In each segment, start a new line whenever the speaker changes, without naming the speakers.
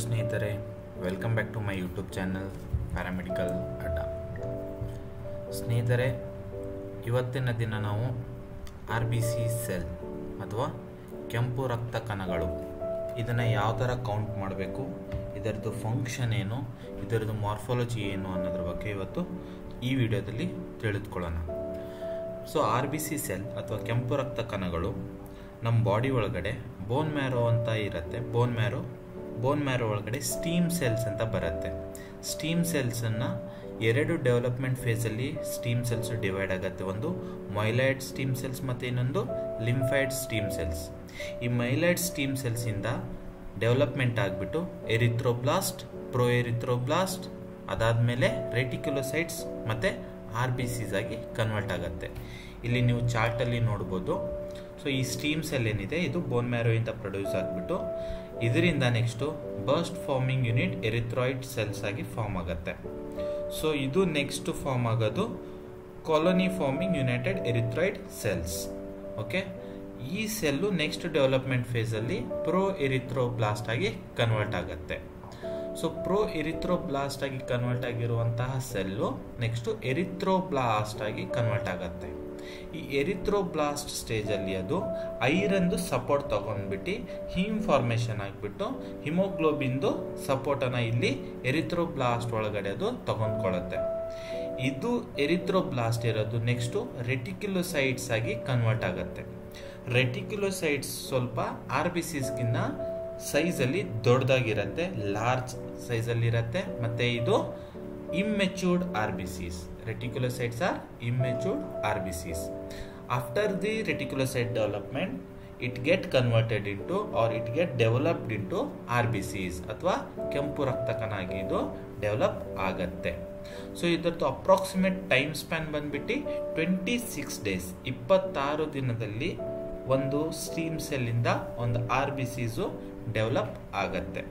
ಸ್ನೇಹಿತರೆ, welcome back to my YouTube channel paramedical ಅಡ್ಡ. ಸ್ನೇಹಿತರೆ, ಇವತ್ತಿನ ದಿನ ನಾವು RBC ಸೆಲ್ ಅಥವಾ ಕೆಂಪು ರಕ್ತ ಕಣಗಳು ಇದನ್ನು ಯಾವ ಥರ ಕೌಂಟ್ ಮಾಡಬೇಕು, ಇದರದ್ದು ಫಂಕ್ಷನ್ ಏನು, ಇದರದ್ದು ಮಾರ್ಫಾಲಜಿ ಏನು ಅನ್ನೋದ್ರ ಬಗ್ಗೆ ಇವತ್ತು ಈ ವಿಡಿಯೋದಲ್ಲಿ ತಿಳಿದುಕೊಳ್ಳೋಣ. ಸೊ RBC ಸೆಲ್ ಅಥವಾ ಕೆಂಪು ರಕ್ತ ಕಣಗಳು ನಮ್ಮ ಬಾಡಿ ಒಳಗಡೆ ಬೋನ್ ಮ್ಯಾರೋ ಅಂತ ಇರುತ್ತೆ. ಬೋನ್ ಮ್ಯಾರೋ ಒಳಗಡೆ ಸ್ಟೀಮ್ ಸೆಲ್ಸ್ ಅಂತ ಬರುತ್ತೆ. ಸ್ಟೀಮ್ ಸೆಲ್ಸನ್ನು ಎರಡು ಡೆವಲಪ್ಮೆಂಟ್ ಫೇಸಲ್ಲಿ ಸ್ಟೀಮ್ ಸೆಲ್ಸ್ ಡಿವೈಡ್ ಆಗುತ್ತೆ. ಒಂದು ಮೈಲಾಯ್ಡ್ ಸ್ಟೀಮ್ ಸೆಲ್ಸ್ ಮತ್ತು ಇನ್ನೊಂದು ಲಿಂಫಾಯ್ಡ್ ಸ್ಟೀಮ್ ಸೆಲ್ಸ್. ಈ ಮೈಲಾಯ್ಡ್ ಸ್ಟೀಮ್ ಸೆಲ್ಸಿಂದ ಡೆವಲಪ್ಮೆಂಟ್ ಆಗಿಬಿಟ್ಟು ಎರಿಥ್ರೋಬ್ಲಾಸ್ಟ್, ಪ್ರೊ ಎರಿಥ್ರೋಬ್ಲಾಸ್ಟ್, ಅದಾದಮೇಲೆ ರೆಟಿಕ್ಯುಲೋಸೈಟ್ಸ್ ಮತ್ತು RBCs ಆಗಿ ಕನ್ವರ್ಟ್ ಆಗುತ್ತೆ. ಇಲ್ಲಿ ನೀವು ಚಾರ್ಟಲ್ಲಿ ನೋಡ್ಬೋದು. ಸೊ ಈ ಸ್ಟೀಮ್ ಸೆಲ್ ಏನಿದೆ ಇದು ಬೋನ್ ಮ್ಯಾರೋಯಿಂದ ಪ್ರೊಡ್ಯೂಸ್ ಆಗಿಬಿಟ್ಟು ಇದರಿಂದ next burst forming unit erythroid cells ಆಗಿ ಫಾರ್ಮ್ ಆಗುತ್ತೆ. ಸೊ ಇದು ನೆಕ್ಸ್ಟ್ ಫಾರ್ಮ್ ಆಗೋದು colony forming united erythroid cells. Okay, ಈ ಸೆಲ್ಲು ನೆಕ್ಸ್ಟ್ ಡೆವಲಪ್ಮೆಂಟ್ ಫೇಸಲ್ಲಿ ಪ್ರೊ ಎರಿಥ್ರೋಬ್ಲಾಸ್ಟ್ ಆಗಿ ಕನ್ವರ್ಟ್ ಆಗುತ್ತೆ. ಸೊ ಪ್ರೊ ಎರಿಥ್ರೋಬ್ಲಾಸ್ಟ್ ಆಗಿ ಕನ್ವರ್ಟ್ ಆಗಿರುವಂತಹ ಸೆಲ್ಲು ನೆಕ್ಸ್ಟು ಎರಿಥ್ರೋಬ್ಲಾಸ್ಟ್ ಆಗಿ ಕನ್ವರ್ಟ್ ಆಗುತ್ತೆ. ಈ ಎರಿಥ್ರೋಬ್ಲಾಸ್ಟ್ ಸ್ಟೇಜಲ್ಲಿ ಅದು ಐರನ್ದು ಸಪೋರ್ಟ್ ತಗೊಂಡ್ಬಿಟ್ಟು ಹೀಮ್ ಫಾರ್ಮೇಷನ್ ಆಗಿಬಿಟ್ಟು ಹಿಮೋಗ್ಲೋಬಿನ್ದು ಸಪೋರ್ಟನ್ನು ಇಲ್ಲಿ ಎರಿಥ್ರೋಬ್ಲಾಸ್ಟ್ ಒಳಗಡೆ ಅದು ತಗೊಂಡ್ಕೊಳ್ಳುತ್ತೆ. ಇದು ಎರಿಥ್ರೋಬ್ಲಾಸ್ಟ್ ಇರೋದು ನೆಕ್ಸ್ಟು ರೆಟಿಕ್ಯುಲೋಸೈಟ್ಸ್ ಆಗಿ ಕನ್ವರ್ಟ್ ಆಗುತ್ತೆ. ರೆಟಿಕ್ಯುಲೋಸೈಟ್ಸ್ ಸ್ವಲ್ಪ RBCsಗಿನ್ನ ಸೈಜಲ್ಲಿ ದೊಡ್ಡದಾಗಿರುತ್ತೆ, ಲಾರ್ಜ್ ಸೈಜಲ್ಲಿರುತ್ತೆ. ಮತ್ತು ಇದು immature RBCs. Reticulocytes are immature RBCs. After the reticulocyte development, it get converted into or it get developed into RBCs ಅಥವಾ ಕೆಂಪು ರಕ್ತ ಕಣ ಆಗಿ ಇದು ಡೆವಲಪ್ ಆಗತ್ತೆ. ಸೊ ಇದರದ್ದು ಅಪ್ರಾಕ್ಸಿಮೇಟ್ ಟೈಮ್ ಸ್ಪ್ಯಾನ್ ಬಂದ್ಬಿಟ್ಟು 26 ಡೇಸ್, 26 ದಿನದಲ್ಲಿ ಒಂದು ಸ್ಟೀಮ್ ಸೆಲ್ಲಿಂದ ಒಂದು RBCs ಡೆವಲಪ್ ಆಗತ್ತೆ.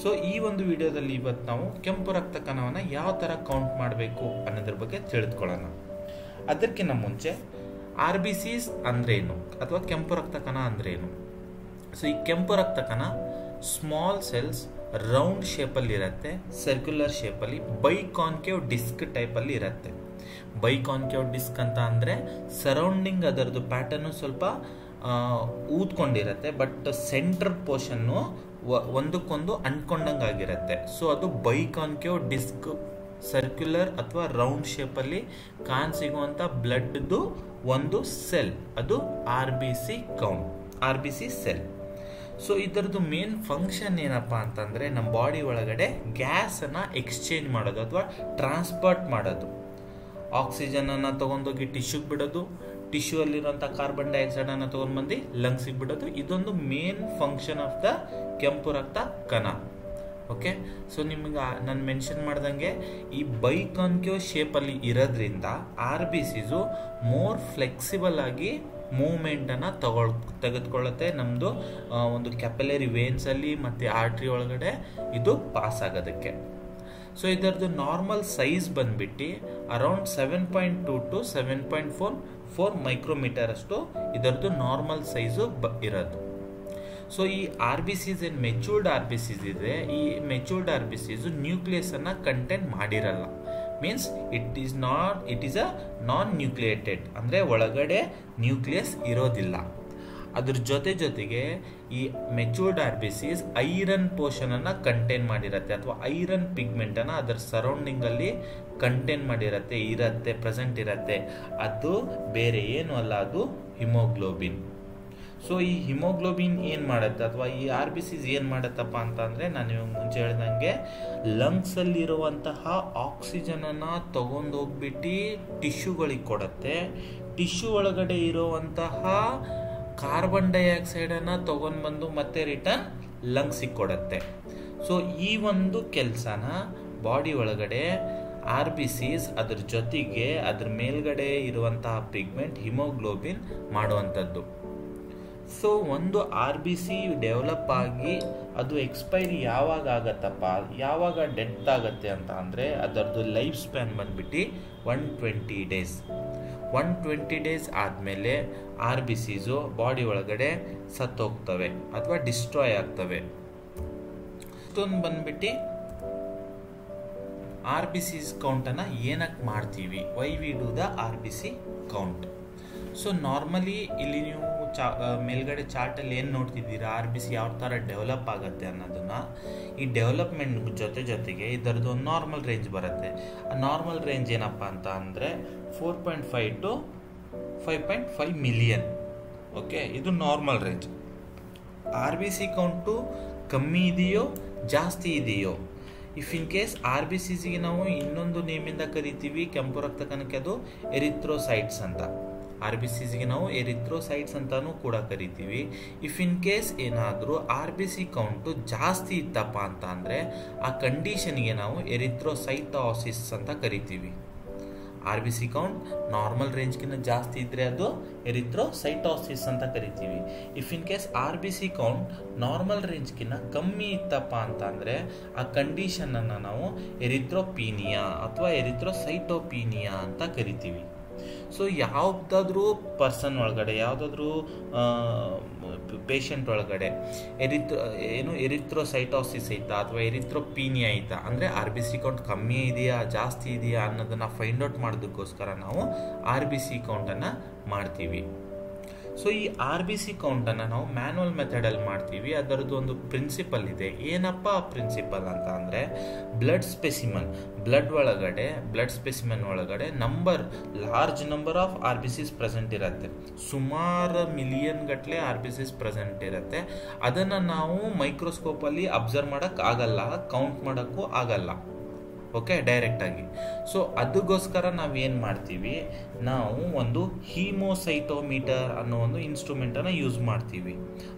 ಸೊ ಈ ಒಂದು ವಿಡಿಯೋದಲ್ಲಿ ಇವತ್ತು ನಾವು ಕೆಂಪು ರಕ್ತ ಕಣವನ್ನು ಯಾವ ಥರ ಕೌಂಟ್ ಮಾಡಬೇಕು ಅನ್ನೋದ್ರ ಬಗ್ಗೆ ತಿಳಿದುಕೊಳ್ಳೋಣ. ಅದಕ್ಕಿಂತ ಮುಂಚೆ RBCs ಅಂದ್ರೇನು ಅಥವಾ ಕೆಂಪು ರಕ್ತ ಕಣ ಅಂದ್ರೇನು? ಸೊ ಈ ಕೆಂಪು ರಕ್ತ ಕಣ ಸ್ಮಾಲ್ ಸೆಲ್ಸ್ ರೌಂಡ್ ಶೇಪಲ್ಲಿ ಇರುತ್ತೆ, ಸರ್ಕ್ಯುಲರ್ ಶೇಪಲ್ಲಿ, ಬೈಕಾನ್ಕೇವ್ ಡಿಸ್ಕ್ ಟೈಪಲ್ಲಿ ಇರುತ್ತೆ. ಬೈಕಾನ್ಕೇವ್ ಡಿಸ್ಕ್ ಅಂತ ಅಂದರೆ ಸರೌಂಡಿಂಗ್ ಅದರದ್ದು ಪ್ಯಾಟರ್ನು ಸ್ವಲ್ಪ ಊದ್ಕೊಂಡಿರುತ್ತೆ, ಬಟ್ ಸೆಂಟ್ರ್ ಪೋರ್ಷನ್ನು ಒಂದಕ್ಕೊಂದು ಅಂಟ್ಕೊಂಡಂಗೆ ಆಗಿರುತ್ತೆ. ಸೊ ಅದು ಬೈಕಾನ್ಕೇವ್ ಡಿಸ್ಕ್ ಸರ್ಕ್ಯುಲರ್ ಅಥವಾ ರೌಂಡ್ ಶೇಪಲ್ಲಿ ಕಾಣಸಿಗುವಂಥ ಬ್ಲಡ್ದು ಒಂದು ಸೆಲ್, ಅದು RBC ಸೆಲ್. ಸೊ ಇದರದ್ದು ಮೇನ್ ಫಂಕ್ಷನ್ ಏನಪ್ಪ ಅಂತಂದರೆ ನಮ್ಮ ಬಾಡಿ ಒಳಗಡೆ ಗ್ಯಾಸನ್ನು ಎಕ್ಸ್ಚೇಂಜ್ ಮಾಡೋದು ಅಥವಾ ಟ್ರಾನ್ಸ್ಪೋರ್ಟ್ ಮಾಡೋದು. ಆಕ್ಸಿಜನನ್ನು ತೊಗೊಂಡೋಗಿ ಟಿಶ್ಯೂಗೆ ಬಿಡೋದು, ಟಿಶ್ಯೂ ಅಲ್ಲಿರುವಂಥ ಕಾರ್ಬನ್ ಡೈಆಕ್ಸೈಡನ್ನು ತೊಗೊಂಡ್ಬಂದು ಲಂಗ್ಸಿಗೆ ಬಿಡೋದು. ಇದೊಂದು ಮೇನ್ ಫಂಕ್ಷನ್ ಆಫ್ ದ ಕೆಂಪು ರಕ್ತ ಕಣ. ಓಕೆ, ಸೊ ನಿಮ್ಗೆ ನಾನು ಮೆನ್ಷನ್ ಮಾಡ್ದಂಗೆ ಈ ಬೈಕಾನ್ಕೇವ್ ಶೇಪಲ್ಲಿ ಇರೋದ್ರಿಂದ RBCs ಮೋರ್ ಫ್ಲೆಕ್ಸಿಬಲ್ ಆಗಿ ಮೂವ್ಮೆಂಟನ್ನು ತೆಗೆದುಕೊಳ್ಳುತ್ತೆ. ನಮ್ಮದು ಒಂದು ಕ್ಯಾಪಿಲರಿ ವೇನ್ಸಲ್ಲಿ ಮತ್ತು ಆರ್ಟ್ರಿ ಒಳಗಡೆ ಇದು ಪಾಸ್ ಆಗೋದಕ್ಕೆ. ಸೊ ಇದರದ್ದು ನಾರ್ಮಲ್ ಸೈಜ್ ಬಂದ್ಬಿಟ್ಟು ಅರೌಂಡ್ 7.2 to 7.4 ಮೈಕ್ರೋಮೀಟರ್ ಅಷ್ಟು ಇದರದ್ದು ನಾರ್ಮಲ್ ಸೈಜು ಇರೋದು. ಸೊ ಈ RBCs ಏನು ಮೆಚೂರ್ಡ್ RBCs ಇದೆ, ಈ ಮೆಚೂರ್ಡ್ RBCs ನ್ಯೂಕ್ಲಿಯಸನ್ನು ಕಂಟೆಂಟ್ ಮಾಡಿರಲ್ಲ. Means it is a non nucleated, ಅಂದರೆ ಒಳಗಡೆ ನ್ಯೂಕ್ಲಿಯಸ್ ಇರೋದಿಲ್ಲ. ಅದ್ರ ಜೊತೆಗೆ ಈ ಮೆಚೂರ್ಡ್ RBCs ಐರನ್ ಪೋರ್ಷನನ್ನು ಕಂಟೈನ್ ಮಾಡಿರುತ್ತೆ ಅಥವಾ ಐರನ್ ಪಿಗ್ಮೆಂಟನ್ನು ಅದರ ಸರೌಂಡಿಂಗಲ್ಲಿ ಕಂಟೈನ್ ಮಾಡಿರುತ್ತೆ, ಪ್ರೆಸೆಂಟ್ ಇರುತ್ತೆ. ಅದು ಬೇರೆ ಏನು ಅಲ್ಲ, ಅದು ಹಿಮೋಗ್ಲೋಬಿನ್. ಸೊ ಈ ಹಿಮೋಗ್ಲೋಬಿನ್ ಏನು ಮಾಡುತ್ತೆ ಅಥವಾ ಈ RBCs ಏನು ಮಾಡುತ್ತಪ್ಪ ಅಂತಂದರೆ, ನಾನು ಇವಾಗ ಮುಂಚೆ ಹೇಳ್ದಂಗೆ ಲಂಗ್ಸಲ್ಲಿರುವಂತಹ ಆಕ್ಸಿಜನನ್ನು ತೊಗೊಂಡೋಗ್ಬಿಟ್ಟು ಟಿಶ್ಯೂಗಳಿಗೆ ಕೊಡುತ್ತೆ. ಟಿಶ್ಯೂ ಒಳಗಡೆ ಇರುವಂತಹ ಕಾರ್ಬನ್ ಡೈಆಕ್ಸೈಡನ್ನು ತೊಗೊಂಡ್ಬಂದು ಮತ್ತೆ ರಿಟರ್ನ್ ಲಂಗ್ಸಿಗೆ ಕೊಡುತ್ತೆ. ಸೊ ಈ ಒಂದು ಕೆಲಸನ ಬಾಡಿ ಒಳಗಡೆ RBCs ಅದ್ರ ಜೊತೆಗೆ ಅದ್ರ ಮೇಲ್ಗಡೆ ಇರುವಂತಹ ಪಿಗ್ಮೆಂಟ್ ಹಿಮೋಗ್ಲೋಬಿನ್ ಮಾಡುವಂಥದ್ದು. ಸೊ ಒಂದು RBC ಡೆವಲಪ್ ಆಗಿ ಅದು ಎಕ್ಸ್ಪೈರಿ ಯಾವಾಗ ಆಗತ್ತಪ್ಪ, ಯಾವಾಗ ಡೆತ್ ಆಗುತ್ತೆ ಅಂತ ಅಂದರೆ ಅದರದ್ದು ಲೈಫ್ ಸ್ಪ್ಯಾನ್ ಬಂದ್ಬಿಟ್ಟು 120 ಡೇಸ್. 120 ಡೇಸ್ ಆದಮೇಲೆ RBCs ಬಾಡಿ ಒಳಗಡೆ ಸತ್ತೋಗ್ತವೆ ಅಥವಾ ಡಿಸ್ಟ್ರಾಯ್ ಆಗ್ತವೆ. ನೆಕ್ಸ್ಟ್ ಒಂದು ಬಂದ್ಬಿಟ್ಟು ಆರ್ ಬಿ ಸಿ ಕೌಂಟನ್ನು ಏನಕ್ಕೆ ಮಾಡ್ತೀವಿ, why we do the R B C count. So normally ಇಲ್ಲಿ ನೀವು ಮೇಲ್ಗಡೆ ಚಾರ್ಟಲ್ಲಿ ಏನು ನೋಡ್ತಿದ್ದೀರಾ, ಆರ್ ಬಿ ಸಿ ಯಾವ ಥರ ಡೆವಲಪ್ ಆಗುತ್ತೆ ಅನ್ನೋದನ್ನು, ಈ ಡೆವಲಪ್ಮೆಂಟ್ ಜೊತೆಗೆ ಇದರದ್ದು ಒಂದು ನಾರ್ಮಲ್ ರೇಂಜ್ ಬರುತ್ತೆ. ಆ ನಾರ್ಮಲ್ ರೇಂಜ್ ಏನಪ್ಪ ಅಂತ ಅಂದರೆ 4.5 to 5.5 ಮಿಲಿಯನ್. ಓಕೆ, ಇದು normal range. R B C count ಕಮ್ಮಿ ಇದೆಯೋ ಜಾಸ್ತಿ ಇದೆಯೋ, if in case R B C ಸಿಗೆ ನಾವು ಇನ್ನೊಂದು ನೇಮಿಂದ ಕರಿತೀವಿ, ಕೆಂಪು ರಕ್ತ ಕಣಕ್ಕೆ ಅದು ಎರಿಥ್ರೋಸೈಟ್ಸ್ ಅಂತ. ಆರ್ ಬಿ ಸಿ ಸಿಗೆ ನಾವು ಎರಿಥ್ರೋಸೈಟ್ಸ್ ಅಂತಾನೂ ಕೂಡ ಕರಿತೀವಿ. ಇಫ್ ಇನ್ ಕೇಸ್ ಏನಾದರೂ ಆರ್ ಬಿ ಸಿ ಕೌಂಟು ಜಾಸ್ತಿ ಇತ್ತಪ್ಪ ಅಂತ ಅಂದರೆ ಆ ಕಂಡೀಷನ್ಗೆ ನಾವು ಎರಿಥ್ರೋಸೈಟೋಸಿಸ್ ಅಂತ ಕರಿತೀವಿ. R B C count normal ರೇಂಜ್ಗಿಂತ ಜಾಸ್ತಿ ಇದ್ದರೆ ಅದು ಎರಿಥ್ರೋಸೈಟೋಸಿಸ್ ಅಂತ ಕರಿತೀವಿ. If in case R B C count normal ರೇಂಜ್ಗಿಂತ ಕಮ್ಮಿ ಇತ್ತಪ್ಪ ಅಂತ ಅಂದರೆ ಆ ಕಂಡೀಷನನ್ನು ನಾವು ಎರಿಥ್ರೋಪೀನಿಯಾ ಅಥವಾ ಎರಿಥ್ರೋಸೈಟೋಪೀನಿಯಾ ಅಂತ ಕರಿತೀವಿ. ಸೊ ಯಾವುದಾದ್ರೂ ಪರ್ಸನ್ ಒಳಗಡೆ, ಯಾವುದಾದ್ರೂ ಪೇಷಂಟ್ ಒಳಗಡೆ ಎರಿಥ್ರೋಸೈಟೋಸಿಸ್ ಐತಾ ಅಥವಾ ಎರಿಥ್ರೋಪೀನಿಯಾ ಐತಾ ಅಂದರೆ ಆರ್ ಬಿ ಸಿ ಕೌಂಟ್ ಕಮ್ಮಿ ಇದೆಯಾ ಜಾಸ್ತಿ ಇದೆಯಾ ಅನ್ನೋದನ್ನು ಫೈಂಡ್ ಔಟ್ ಮಾಡೋದಕ್ಕೋಸ್ಕರ ನಾವು ಆರ್ ಬಿ ಸಿ ಕೌಂಟನ್ನು ಮಾಡ್ತೀವಿ. ಸೊ ಈ ಆರ್ ಬಿ ಸಿ ಕೌಂಟನ್ನು ನಾವು ಮ್ಯಾನ್ಯುವಲ್ ಮೆಥಡಲ್ಲಿ ಮಾಡ್ತೀವಿ. ಅದರದ್ದು ಒಂದು ಪ್ರಿನ್ಸಿಪಲ್ ಇದೆ. ಏನಪ್ಪ ಆ ಪ್ರಿನ್ಸಿಪಲ್ ಅಂತ ಅಂದರೆ, ಬ್ಲಡ್ ಸ್ಪೆಸಿಮೆನ್ ಒಳಗಡೆ large number of R B Cs present ಇರುತ್ತೆ. ಸುಮಾರು ಮಿಲಿಯನ್ ಗಟ್ಟಲೆ ಆರ್ ಬಿ ಸಿಸ್ ಪ್ರೆಸೆಂಟ್ ಇರುತ್ತೆ. ಅದನ್ನು ನಾವು ಮೈಕ್ರೋಸ್ಕೋಪಲ್ಲಿ ಅಬ್ಸರ್ವ್ ಮಾಡೋಕ್ಕಾಗಲ್ಲ, ಕೌಂಟ್ ಮಾಡೋಕ್ಕೂ ಆಗಲ್ಲ. ಓಕೆ, ಡೈರೆಕ್ಟಾಗಿ. ಸೊ ಅದಕ್ಕೋಸ್ಕರ ನಾವೇನು ಮಾಡ್ತೀವಿ, ನಾವು ಒಂದು ಹೀಮೋಸೈಟೋಮೀಟರ್ ಅನ್ನೋ ಒಂದು ಇನ್ಸ್ಟ್ರೂಮೆಂಟನ್ನು ಯೂಸ್ ಮಾಡ್ತೀವಿ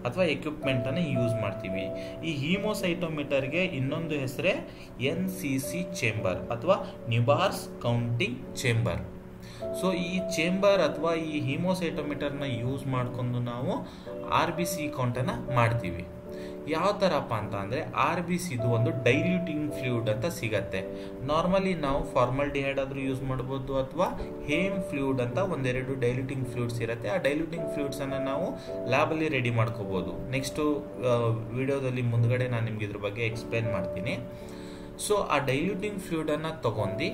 ಅಥವಾ ಎಕ್ವಿಪ್ಮೆಂಟನ್ನು ಯೂಸ್ ಮಾಡ್ತೀವಿ. ಈ ಹೀಮೋಸೈಟೋಮೀಟರ್ಗೆ ಇನ್ನೊಂದು ಹೆಸರೇ NCC ಚೇಂಬರ್ ಅಥವಾ ನಿಬಾರ್ಸ್ ಕೌಂಟಿಂಗ್ ಚೇಂಬರ್. ಸೊ ಈ ಚೇಂಬರ್ ಅಥವಾ ಈ ಹೀಮೋಸೈಟೋಮೀಟರ್ನ ಯೂಸ್ ಮಾಡಿಕೊಂಡು ನಾವು ಆರ್ ಬಿ ಸಿ ಕೌಂಟನ್ನು ಮಾಡ್ತೀವಿ. ಯಾವ ಥರಪ್ಪ ಅಂತ ಅಂದರೆ, ಆರ್ ಬಿ ಸಿದು ಒಂದು ಡೈಲ್ಯೂಟಿಂಗ್ ಫ್ಲೂಯಿಡ್ ಅಂತ ಸಿಗತ್ತೆ. ನಾರ್ಮಲಿ ನಾವು ಫಾರ್ಮಲ್ಡಿಹೈಡ್ ಆದರೂ ಯೂಸ್ ಮಾಡ್ಬೋದು ಅಥವಾ ಹೇಮ್ ಫ್ಲೂಯಿಡ್ ಅಂತ ಒಂದೆರಡು ಡೈಲ್ಯೂಟಿಂಗ್ ಫ್ಲೂಯಿಡ್ಸ್ ಇರುತ್ತೆ. ಆ ಡೈಲ್ಯೂಟಿಂಗ್ ಫ್ಲೂಯಿಡ್ಸನ್ನು ನಾವು ಲ್ಯಾಬಲ್ಲಿ ರೆಡಿ ಮಾಡ್ಕೋಬೋದು. ನೆಕ್ಸ್ಟು ವಿಡಿಯೋದಲ್ಲಿ ಮುಂದ್ಗಡೆ ನಾನು ನಿಮ್ಗೆ ಇದ್ರ ಬಗ್ಗೆ ಎಕ್ಸ್ಪ್ಲೇನ್ ಮಾಡ್ತೀನಿ. ಸೊ ಆ ಡೈಲ್ಯೂಟಿಂಗ್ ಫ್ಲೂಯಿಡನ್ನು ತೊಗೊಂಡು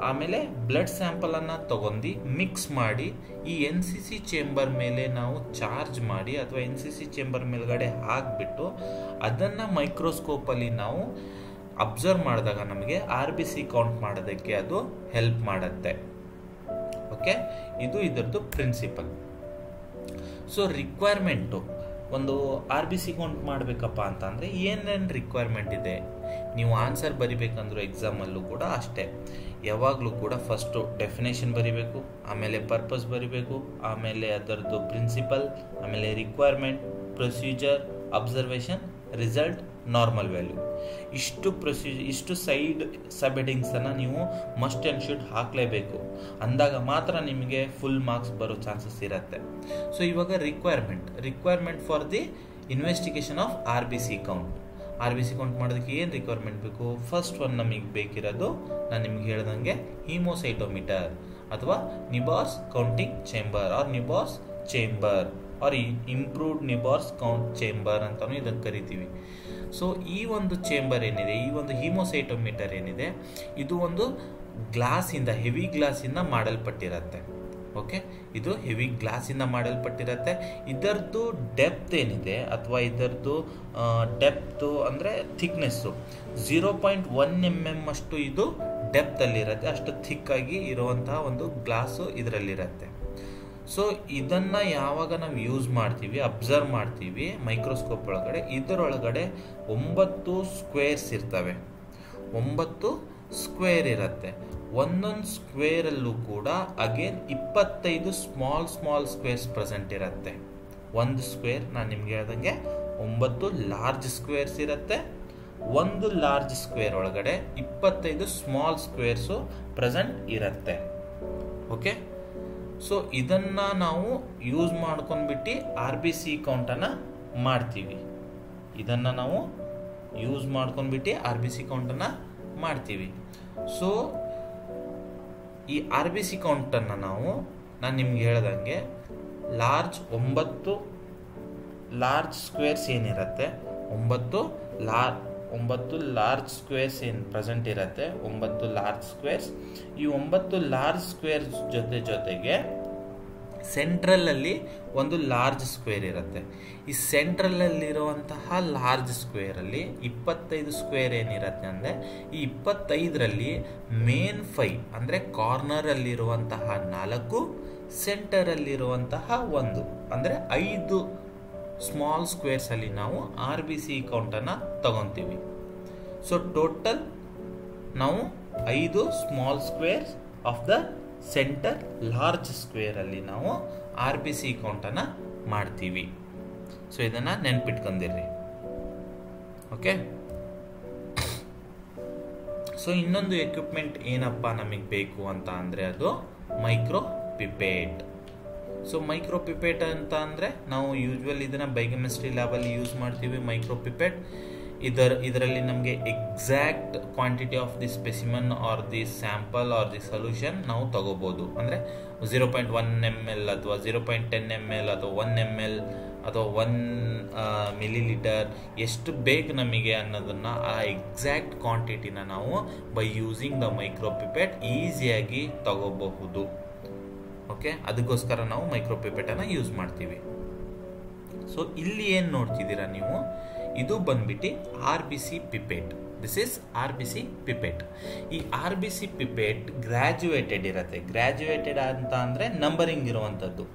ಆಮೇಲೆ ಬ್ಲಡ್ ಸ್ಯಾಂಪಲನ್ನು ತೊಗೊಂಡು ಮಿಕ್ಸ್ ಮಾಡಿ ಈ NCC ಚೇಂಬರ್ ಮೇಲೆ ನಾವು ಚಾರ್ಜ್ ಮಾಡಿ ಅಥವಾ NCC ಚೇಂಬರ್ ಮೇಲ್ಗಡೆ ಹಾಕಿಬಿಟ್ಟು ಅದನ್ನು ಮೈಕ್ರೋಸ್ಕೋಪಲ್ಲಿ ನಾವು ಅಬ್ಸರ್ವ್ ಮಾಡಿದಾಗ ನಮಗೆ ಆರ್ ಬಿ ಸಿ ಕೌಂಟ್ ಮಾಡೋದಕ್ಕೆ ಅದು ಹೆಲ್ಪ್ ಮಾಡುತ್ತೆ. ಓಕೆ, ಇದು ಇದರದ್ದು ಪ್ರಿನ್ಸಿಪಲ್. ಸೊ ರಿಕ್ವೈರ್ಮೆಂಟು, ಒಂದು ಆರ್ ಬಿ ಸಿ ಕೌಂಟ್ ಮಾಡಬೇಕಪ್ಪ ಅಂತಂದರೆ ಏನೇನು ರಿಕ್ವೈರ್ಮೆಂಟ್ ಇದೆ, ನೀವು ಆನ್ಸರ್ ಬರಿಬೇಕಂದ್ರೂ ಎಕ್ಸಾಮಲ್ಲೂ ಕೂಡ ಅಷ್ಟೇ. ಯಾವಾಗಲೂ ಕೂಡ ಫಸ್ಟು ಡೆಫಿನೇಷನ್ ಬರಿಬೇಕು, ಆಮೇಲೆ ಪರ್ಪಸ್ ಬರಿಬೇಕು, ಆಮೇಲೆ ಅದರದ್ದು ಪ್ರಿನ್ಸಿಪಲ್, ಆಮೇಲೆ requirement, procedure, observation, result, normal value. ಇಷ್ಟು ಸೈಡ್ ಸಬ್ ಹೆಡಿಂಗ್ಸನ್ನು ನೀವು ಮಸ್ಟ್ ಆ್ಯಂಡ್ ಶುಡ್ ಹಾಕಲೇಬೇಕು. ಅಂದಾಗ ಮಾತ್ರ ನಿಮಗೆ ಫುಲ್ ಮಾರ್ಕ್ಸ್ ಬರೋ ಚಾನ್ಸಸ್ ಇರುತ್ತೆ. ಸೊ ಇವಾಗ requirement for the investigation of R B C count. R B C count ಮಾಡೋದಕ್ಕೆ ಏನು ರಿಕ್ವೈರ್ಮೆಂಟ್ ಬೇಕು? ಫಸ್ಟ್ ಒನ್ ನಮಗೆ ಬೇಕಿರೋದು ನಾನು ನಿಮ್ಗೆ ಹೇಳ್ದಂಗೆ ಹೀಮೋಸೈಟೋಮೀಟರ್ ಅಥವಾ Neubauer's counting chamber or Neubauer's chamber or improved Neubauer's count chamber ಅಂತಲೂ ಇದನ್ನು ಕರಿತೀವಿ. ಸೊ ಈ ಒಂದು ಚೇಂಬರ್ ಏನಿದೆ, ಈ ಒಂದು ಹೀಮೋಸೈಟೋಮೀಟರ್ ಏನಿದೆ, ಇದು ಒಂದು ಹೆವಿ ಗ್ಲಾಸಿಂದ ಮಾಡಲ್ಪಟ್ಟಿರುತ್ತೆ. ಓಕೆ, ಇದು ಹೆವಿ ಗ್ಲಾಸಿಂದ ಮಾಡಲ್ಪಟ್ಟಿರುತ್ತೆ. ಇದರದ್ದು ಡೆಪ್ತ್ ಏನಿದೆ ಅಥವಾ ಇದರದ್ದು ಡೆಪ್ತು ಅಂದರೆ ಥಿಕ್ನೆಸ್ಸು 0.1 mm ಅಷ್ಟು ಇದು ಡೆಪ್ತಲ್ಲಿರುತ್ತೆ. ಅಷ್ಟು ಥಿಕ್ಕಾಗಿ ಇರುವಂತಹ ಒಂದು ಗ್ಲಾಸು ಇದರಲ್ಲಿರುತ್ತೆ. ಸೊ ಇದನ್ನು ಯಾವಾಗ ನಾವು ಯೂಸ್ ಮಾಡ್ತೀವಿ, ಅಬ್ಸರ್ವ್ ಮಾಡ್ತೀವಿ ಮೈಕ್ರೋಸ್ಕೋಪ್ ಒಳಗಡೆ, ಇದರೊಳಗಡೆ 9 ಸ್ಕ್ವೇರ್ಸ್ ಇರ್ತವೆ. 9 ಸ್ಕ್ವೇರ್ ಇರುತ್ತೆ. ಒಂದೊಂದು ಸ್ಕ್ವೇರಲ್ಲೂ ಕೂಡ ಅಗೇನ್ 25 ಸ್ಮಾಲ್ ಸ್ಕ್ವೇರ್ಸ್ ಪ್ರೆಸೆಂಟ್ ಇರುತ್ತೆ. ಒಂದು ಸ್ಕ್ವೇರ್ ನಾನು ನಿಮ್ಗೆ ಹೇಳ್ದಂಗೆ 9 ಲಾರ್ಜ್ ಸ್ಕ್ವೇರ್ಸ್ ಇರುತ್ತೆ. ಒಂದು ಲಾರ್ಜ್ ಸ್ಕ್ವೇರ್ ಒಳಗಡೆ 25 ಸ್ಮಾಲ್ ಸ್ಕ್ವೇರ್ಸು ಪ್ರೆಸೆಂಟ್ ಇರುತ್ತೆ. ಓಕೆ, ಸೊ ಇದನ್ನ ನಾವು ಯೂಸ್ ಮಾಡ್ಕೊಂಡ್ಬಿಟ್ಟು ಆರ್ ಬಿ ಸಿ ಕೌಂಟನ್ನು ಮಾಡ್ತೀವಿ. ಸೊ ಈ ಆರ್ ಬಿ ಸಿ ಕೌಂಟನ್ನು ನಾನು ನಿಮ್ಗೆ ಹೇಳ್ದಂಗೆ 9 ಲಾರ್ಜ್ ಸ್ಕ್ವೇರ್ಸ್ ಏನಿರುತ್ತೆ, 9 9 ಲಾರ್ಜ್ ಸ್ಕ್ವೇರ್ಸ್ ಏನು ಪ್ರೆಸೆಂಟ್ ಇರುತ್ತೆ, 9 ಲಾರ್ಜ್ ಸ್ಕ್ವೇರ್ಸ್. ಈ 9 ಲಾರ್ಜ್ ಸ್ಕ್ವೇರ್ಸ್ ಜೊತೆಗೆ ಸೆಂಟ್ರಲಲ್ಲಿ ಒಂದು ಲಾರ್ಜ್ ಸ್ಕ್ವೇರ್ ಇರುತ್ತೆ. ಈ ಸೆಂಟ್ರಲಲ್ಲಿರುವಂತಹ ಲಾರ್ಜ್ ಸ್ಕ್ವೇರಲ್ಲಿ 25 ಸ್ಕ್ವೇರ್ ಏನಿರುತ್ತೆ ಅಂದರೆ, ಈ 25ರಲ್ಲಿ ಮೇನ್ 5 ಅಂದರೆ ಕಾರ್ನರಲ್ಲಿರುವಂತಹ 4, ಸೆಂಟರಲ್ಲಿರುವಂತಹ 1 ಅಂದರೆ 5 ಸ್ಮಾಲ್ ಸ್ಕ್ವೇರ್ಸಲ್ಲಿ ನಾವು RBC ಕೌಂಟನ್ನು ತಗೊತೀವಿ. ಸೊ ಟೋಟಲ್ ನಾವು 5 small squares of the centre large ಸ್ಕ್ವೇರಲ್ಲಿ ನಾವು RBC ಕೌಂಟನ್ನು ಮಾಡ್ತೀವಿ. ಸೊ ಇದನ್ನು ನೆನ್ಪಿಟ್ಕೊಂಡಿರ್ರಿ. ಓಕೆ. ಸೊ ಇನ್ನೊಂದು ಎಕ್ವಿಪ್ಮೆಂಟ್ ಏನಪ್ಪ ನಮಗೆ ಬೇಕು ಅಂತ ಅಂದರೆ ಅದು micropipette. So micropipette ಅಂತ ಅಂದರೆ ನಾವು ಯೂಶ್ವಲ್ ಇದನ್ನು ಬಯೋಕೆಮಿಸ್ಟ್ರಿ ಲ್ಯಾಬಲ್ಲಿ ಯೂಸ್ ಮಾಡ್ತೀವಿ. ಮೈಕ್ರೋ ಪಿಪೇಟ್ ಇದರಲ್ಲಿ ನಮಗೆ exact quantity of the specimen or the sample or the solution ನಾವು ತಗೋಬೋದು. ಅಂದರೆ 0.1 ml ಅಥವಾ 0.10 ml ಅಥವಾ 1 ml ಅಥವಾ 1 ಮಿಲಿಲೀಟರ್ ಎಷ್ಟು ಬೇಕು ನಮಗೆ ಅನ್ನೋದನ್ನು, ಆ ಎಕ್ಸಾಕ್ಟ್ ಕ್ವಾಂಟಿಟಿನ ನಾವು by using the micropipette ಈಸಿಯಾಗಿ ತಗೋಬಹುದು. ಓಕೆ, ಅದಕ್ಕೋಸ್ಕರ ನಾವು ಮೈಕ್ರೋ ಪಿಪೇಟನ್ನು ಯೂಸ್ ಮಾಡ್ತೀವಿ. ಸೊ ಇಲ್ಲಿ ಏನು ನೋಡ್ತಿದ್ದೀರಾ ನೀವು, ಇದು ಬಂದ್ಬಿಟ್ಟು RBC pipette. This is RBC pipette. ಈ RBC ಪಿಪೇಟ್ ಗ್ರ್ಯಾಜುಯೇಟೆಡ್ ಇರುತ್ತೆ. ಗ್ರ್ಯಾಜುಯೇಟೆಡ್ ಅಂತ ಅಂದರೆ ನಂಬರಿಂಗ್ ಇರುವಂಥದ್ದು.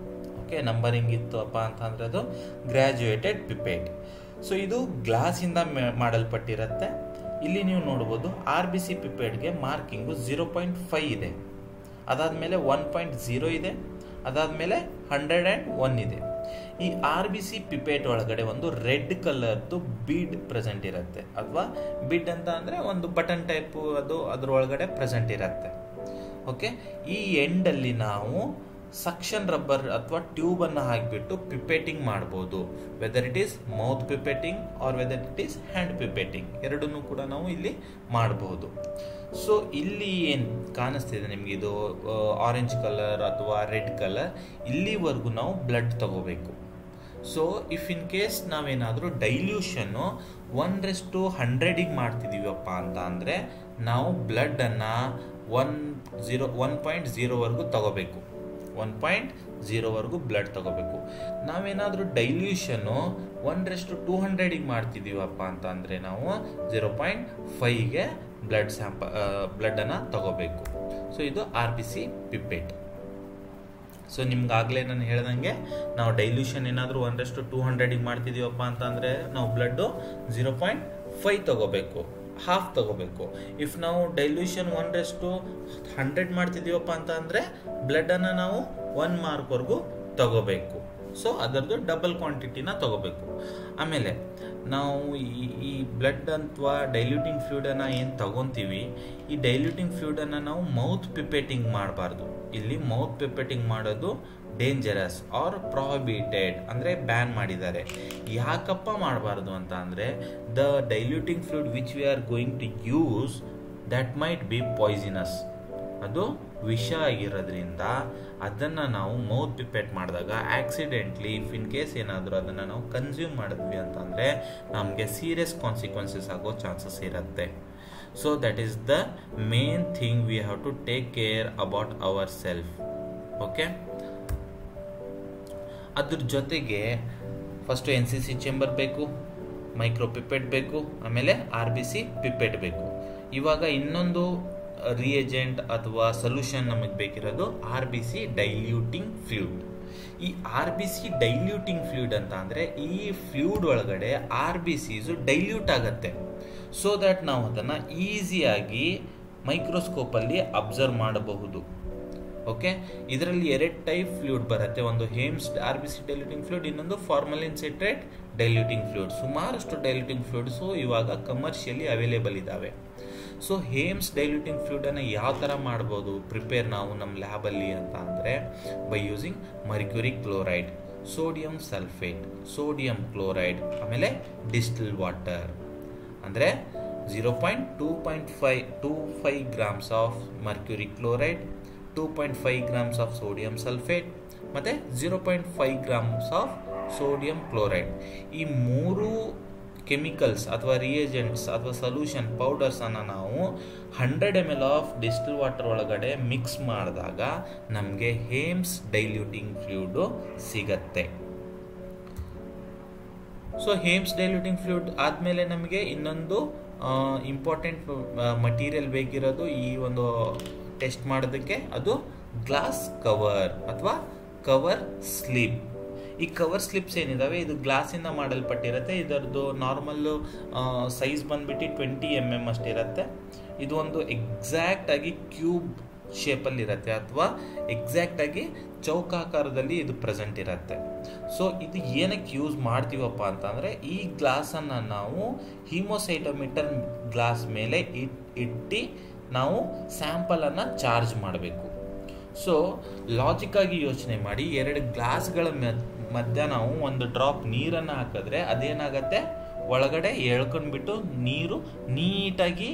ಓಕೆ, ನಂಬರಿಂಗ್ ಇತ್ತಪ್ಪ ಅಂತಂದರೆ ಅದು ಗ್ರ್ಯಾಜುಯೇಟೆಡ್ ಪಿಪೇಟ್. ಸೊ ಇದು ಗ್ಲಾಸಿಂದ ಮಾಡಲ್ಪಟ್ಟಿರುತ್ತೆ. ಇಲ್ಲಿ ನೀವು ನೋಡ್ಬೋದು RBC ಪಿಪೇಟ್ಗೆ ಮಾರ್ಕಿಂಗು 0.5 ಇದೆ, ಅದಾದಮೇಲೆ 1.0 ಇದೆ, ಅದಾದಮೇಲೆ 101 ಇದೆ. ಈ RBC ಪಿಪೇಟ್ ಒಳಗಡೆ ಒಂದು ರೆಡ್ ಕಲರ್ದು ಬೀಡ್ ಪ್ರೆಸೆಂಟ್ ಇರುತ್ತೆ, ಅಥವಾ ಬೀಡ್ ಅಂತ ಅಂದರೆ ಒಂದು ಬಟನ್ ಟೈಪು, ಅದು ಅದರೊಳಗಡೆ ಪ್ರೆಸೆಂಟ್ ಇರುತ್ತೆ. ಓಕೆ, ಈ ಎಂಡಲ್ಲಿ ನಾವು ಸಕ್ಷನ್ ರಬ್ಬರ್ ಅಥವಾ ಟ್ಯೂಬನ್ನು ಹಾಕಿಬಿಟ್ಟು ಪಿಪೇಟಿಂಗ್ ಮಾಡ್ಬೋದು. Whether it is mouth pipetting or whether it is hand pipetting, ಎರಡನ್ನೂ ಕೂಡ ನಾವು ಇಲ್ಲಿ ಮಾಡಬಹುದು. ಸೊ ಇಲ್ಲಿ ಏನು ಕಾಣಿಸ್ತಿದೆ ನಿಮಗೆ, ಇದು ಆರೆಂಜ್ ಕಲರ್ ಅಥವಾ ರೆಡ್ ಕಲರ್, ಇಲ್ಲಿವರೆಗೂ ನಾವು ಬ್ಲಡ್ ತಗೋಬೇಕು. ಸೊ ಇಫ್ ಇನ್ ಕೇಸ್ ನಾವೇನಾದರೂ ಡೈಲ್ಯೂಷನ್ನು 1:100 ಮಾಡ್ತಿದ್ದೀವಪ್ಪ ಅಂತ ಅಂದರೆ ನಾವು ಬ್ಲಡ್ಡನ್ನು 1.0 ತಗೋಬೇಕು. 1.0 ಬ್ಲಡ್ ತಗೋಬೇಕು. ನಾವೇನಾದರೂ ಡೈಲ್ಯೂಷನ್ನು 1:200 ಮಾಡ್ತಿದ್ದೀವಪ್ಪ ಅಂತ ಅಂದರೆ ನಾವು 0.5 ಬ್ಲಡ್ಡನ್ನು ತಗೋಬೇಕು. ಸೊ ಇದು RBC ಪಿಪೇಟ್. ಸೊ ನಿಮ್ಗಾಗಲೇ ನಾನು ಹೇಳ್ದಂಗೆ, ನಾವು ಡೈಲ್ಯೂಷನ್ ಏನಾದರೂ 1:200 ಮಾಡ್ತಿದ್ದೀವಪ್ಪ ಅಂತ ಅಂದರೆ ನಾವು ಬ್ಲಡ್ಡು 0.5 ತಗೋಬೇಕು, ಹಾಫ್ ತಗೋಬೇಕು. ಇಫ್ ನಾವು ಡೈಲ್ಯೂಷನ್ 1:100 ಮಾಡ್ತಿದ್ದೀವಪ್ಪ ಅಂತ ಅಂದರೆ ಬ್ಲಡ್ಡನ್ನು ನಾವು 1 ಮಾರ್ಕ್ವರೆಗೂ ತಗೋಬೇಕು. ಸೊ ಅದರದ್ದು ಡಬಲ್ ಕ್ವಾಂಟಿಟಿನ ತಗೋಬೇಕು. ಆಮೇಲೆ ನಾವು ಈ ಬ್ಲಡ್ ಅಥವಾ ಡೈಲ್ಯೂಟಿಂಗ್ ಫ್ಲೂಯಿಡನ್ನು ಏನು ತಗೊತೀವಿ, ಈ ಡೈಲ್ಯೂಟಿಂಗ್ ಫ್ಲೂಯಿಡನ್ನು ನಾವು ಮೌತ್ ಪಿಪೇಟಿಂಗ್ ಮಾಡಬಾರ್ದು. ಇಲ್ಲಿ ಮೌತ್ ಪಿಪೇಟಿಂಗ್ ಮಾಡೋದು ಡೇಂಜರಸ್ ಆರ್ ಪ್ರೊಹಿಬಿಟೆಡ್, ಅಂದರೆ ಬ್ಯಾನ್ ಮಾಡಿದ್ದಾರೆ. ಯಾಕಪ್ಪ ಮಾಡಬಾರ್ದು ಅಂತ ಅಂದರೆ, the diluting fluid which we are going to use that might be poisonous, ಅದು ವಿಷ ಆಗಿರೋದ್ರಿಂದ ಅದನ್ನು ನಾವು ಮೌತ್ ಪಿಪೇಟ್ ಮಾಡಿದಾಗ ಆಕ್ಸಿಡೆಂಟ್ಲಿ ಇಫ್ ಇನ್ ಕೇಸ್ ಏನಾದರೂ ಅದನ್ನು ನಾವು ಕನ್ಸ್ಯೂಮ್ ಮಾಡಿದ್ವಿ ಅಂತಂದರೆ ನಮಗೆ ಸೀರಿಯಸ್ ಕಾನ್ಸಿಕ್ವೆನ್ಸಸ್ ಆಗೋ ಚಾನ್ಸಸ್ ಇರುತ್ತೆ. So that is the main thing we have to take care about our self. Okay, ಅದ್ರ ಜೊತೆಗೆ ಫಸ್ಟು NCC ಚೇಂಬರ್ ಬೇಕು, ಮೈಕ್ರೋ ಪಿಪೇಟ್ ಬೇಕು, ಆಮೇಲೆ RBC ಪಿಪೇಟ್ ಬೇಕು. ಇವಾಗ ಇನ್ನೊಂದು ರಿಯೇಜೆಂಟ್ ಅಥವಾ ಸೊಲ್ಯೂಷನ್ ನಮಗೆ ಬೇಕಿರೋದು RBC ಡೈಲ್ಯೂಟಿಂಗ್ ಫ್ಲೂಯಿಡ್. ಈ RBC ಡೈಲ್ಯೂಟಿಂಗ್ ಫ್ಲೂಯಿಡ್ ಅಂತ ಅಂದರೆ ಈ ಫ್ಲೂಯಿಡ್ ಒಳಗಡೆ RBCs ಡೈಲ್ಯೂಟ್ ಆಗುತ್ತೆ. ಸೊ ದ್ಯಾಟ್ ನಾವು ಅದನ್ನು ಈಸಿಯಾಗಿ ಮೈಕ್ರೋಸ್ಕೋಪಲ್ಲಿ ಅಬ್ಸರ್ವ್ ಮಾಡಬಹುದು. ಓಕೆ, ಇದರಲ್ಲಿ 2 ಟೈಪ್ ಫ್ಲೂಯಿಡ್ ಬರುತ್ತೆ. ಒಂದು ಹೇಮ್ಸ್ RBC ಡೈಲ್ಯೂಟಿಂಗ್ ಫ್ಲೂಯಿಡ್, ಇನ್ನೊಂದು ಫಾರ್ಮಲಿನ್ ಸಿಟ್ರೇಟ್ ಡೈಲ್ಯೂಟಿಂಗ್ ಫ್ಲೂಯಿಡ್. ಸುಮಾರಷ್ಟು ಡೈಲ್ಯೂಟಿಂಗ್ ಫ್ಲೂಯಿಡ್ಸು ಇವಾಗ ಕಮರ್ಷಿಯಲಿ ಅವೈಲೇಬಲ್ ಇದ್ದಾವೆ. ಸೊ ಹೇಮ್ಸ್ ಡೈಲ್ಯೂಟಿಂಗ್ ಫ್ಲೂಯಿಡನ್ನು ಯಾವ ಥರ ಮಾಡ್ಬೋದು ಪ್ರಿಪೇರ್ ನಾವು ನಮ್ಮ ಲ್ಯಾಬಲ್ಲಿ ಅಂತ ಅಂದರೆ, by using mercury chloride, sodium sulphate, sodium chloride, ಆಮೇಲೆ ಡಿಸ್ಟಿಲ್ ವಾಟರ್. ಅಂದರೆ 0.25 grams of mercury chloride, 2.5 grams of sodium sulphate ಮತ್ತು 0.5 grams ಆಫ್ ಸೋಡಿಯಂ ಕ್ಲೋರೈಡ್. ಈ 3 ಕೆಮಿಕಲ್ಸ್ ಅಥವಾ ರಿಯೇಜೆಂಟ್ಸ್ ಅಥವಾ ಸೊಲ್ಯೂಷನ್ ಪೌಡರ್ಸನ್ನು ನಾವು 100 ml ಆಫ್ ಡಿಸ್ಟಿಲ್ ವಾಟರ್ ಒಳಗಡೆ ಮಿಕ್ಸ್ ಮಾಡಿದಾಗ ನಮಗೆ ಹೇಮ್ಸ್ ಡೈಲ್ಯೂಟಿಂಗ್ ಫ್ಲೂಯಿಡು ಸಿಗತ್ತೆ. ಸೊ ಹೇಮ್ಸ್ ಡೈಲ್ಯೂಟಿಂಗ್ ಫ್ಲೂಯಿಡ್ ಆದಮೇಲೆ ನಮಗೆ ಇನ್ನೊಂದು ಇಂಪಾರ್ಟೆಂಟ್ ಮಟೀರಿಯಲ್ ಬೇಕಿರೋದು ಈ ಒಂದು ಟೆಸ್ಟ್ ಮಾಡೋದಕ್ಕೆ, ಅದು ಗ್ಲಾಸ್ ಕವರ್ ಅಥವಾ ಕವರ್ ಸ್ಲಿಪ್. ಈ ಕವರ್ ಸ್ಲಿಪ್ಸ್ ಏನಿದಾವೆ ಇದು ಗ್ಲಾಸಿಂದ ಮಾಡಲ್ಪಟ್ಟಿರುತ್ತೆ. ಇದರದ್ದು ನಾರ್ಮಲ್ಲು ಸೈಜ್ ಬಂದ್ಬಿಟ್ಟು 20 mm ಅಷ್ಟಿರುತ್ತೆ. ಇದು ಒಂದು ಎಕ್ಸಾಕ್ಟಾಗಿ ಕ್ಯೂಬ್ ಶೇಪಲ್ಲಿರುತ್ತೆ ಅಥವಾ ಎಕ್ಸಾಕ್ಟಾಗಿ ಚೌಕಾಕಾರದಲ್ಲಿ ಇದು ಪ್ರೆಸೆಂಟ್ ಇರುತ್ತೆ. ಸೊ ಇದು ಏನಕ್ಕೆ ಯೂಸ್ ಮಾಡ್ತೀವಪ್ಪ ಅಂತಂದರೆ, ಈ ಗ್ಲಾಸನ್ನು ನಾವು ಹೀಮೋಸೈಟೋಮೀಟರ್ ಗ್ಲಾಸ್ ಮೇಲೆ ಇಟ್ಟು ನಾವು ಸ್ಯಾಂಪಲನ್ನು ಚಾರ್ಜ್ ಮಾಡಬೇಕು. ಸೊ ಲಾಜಿಕ್ಕಾಗಿ ಯೋಚನೆ ಮಾಡಿ, 2 ಗ್ಲಾಸ್ಗಳ ಮಧ್ಯ ನಾವು ಒಂದು ಡ್ರಾಪ್ ನೀರನ್ನು ಹಾಕಿದ್ರೆ ಅದೇನಾಗತ್ತೆ, ಒಳಗಡೆ ಎಳ್ಕೊಂಡ್ಬಿಟ್ಟು ನೀರು ನೀಟಾಗಿ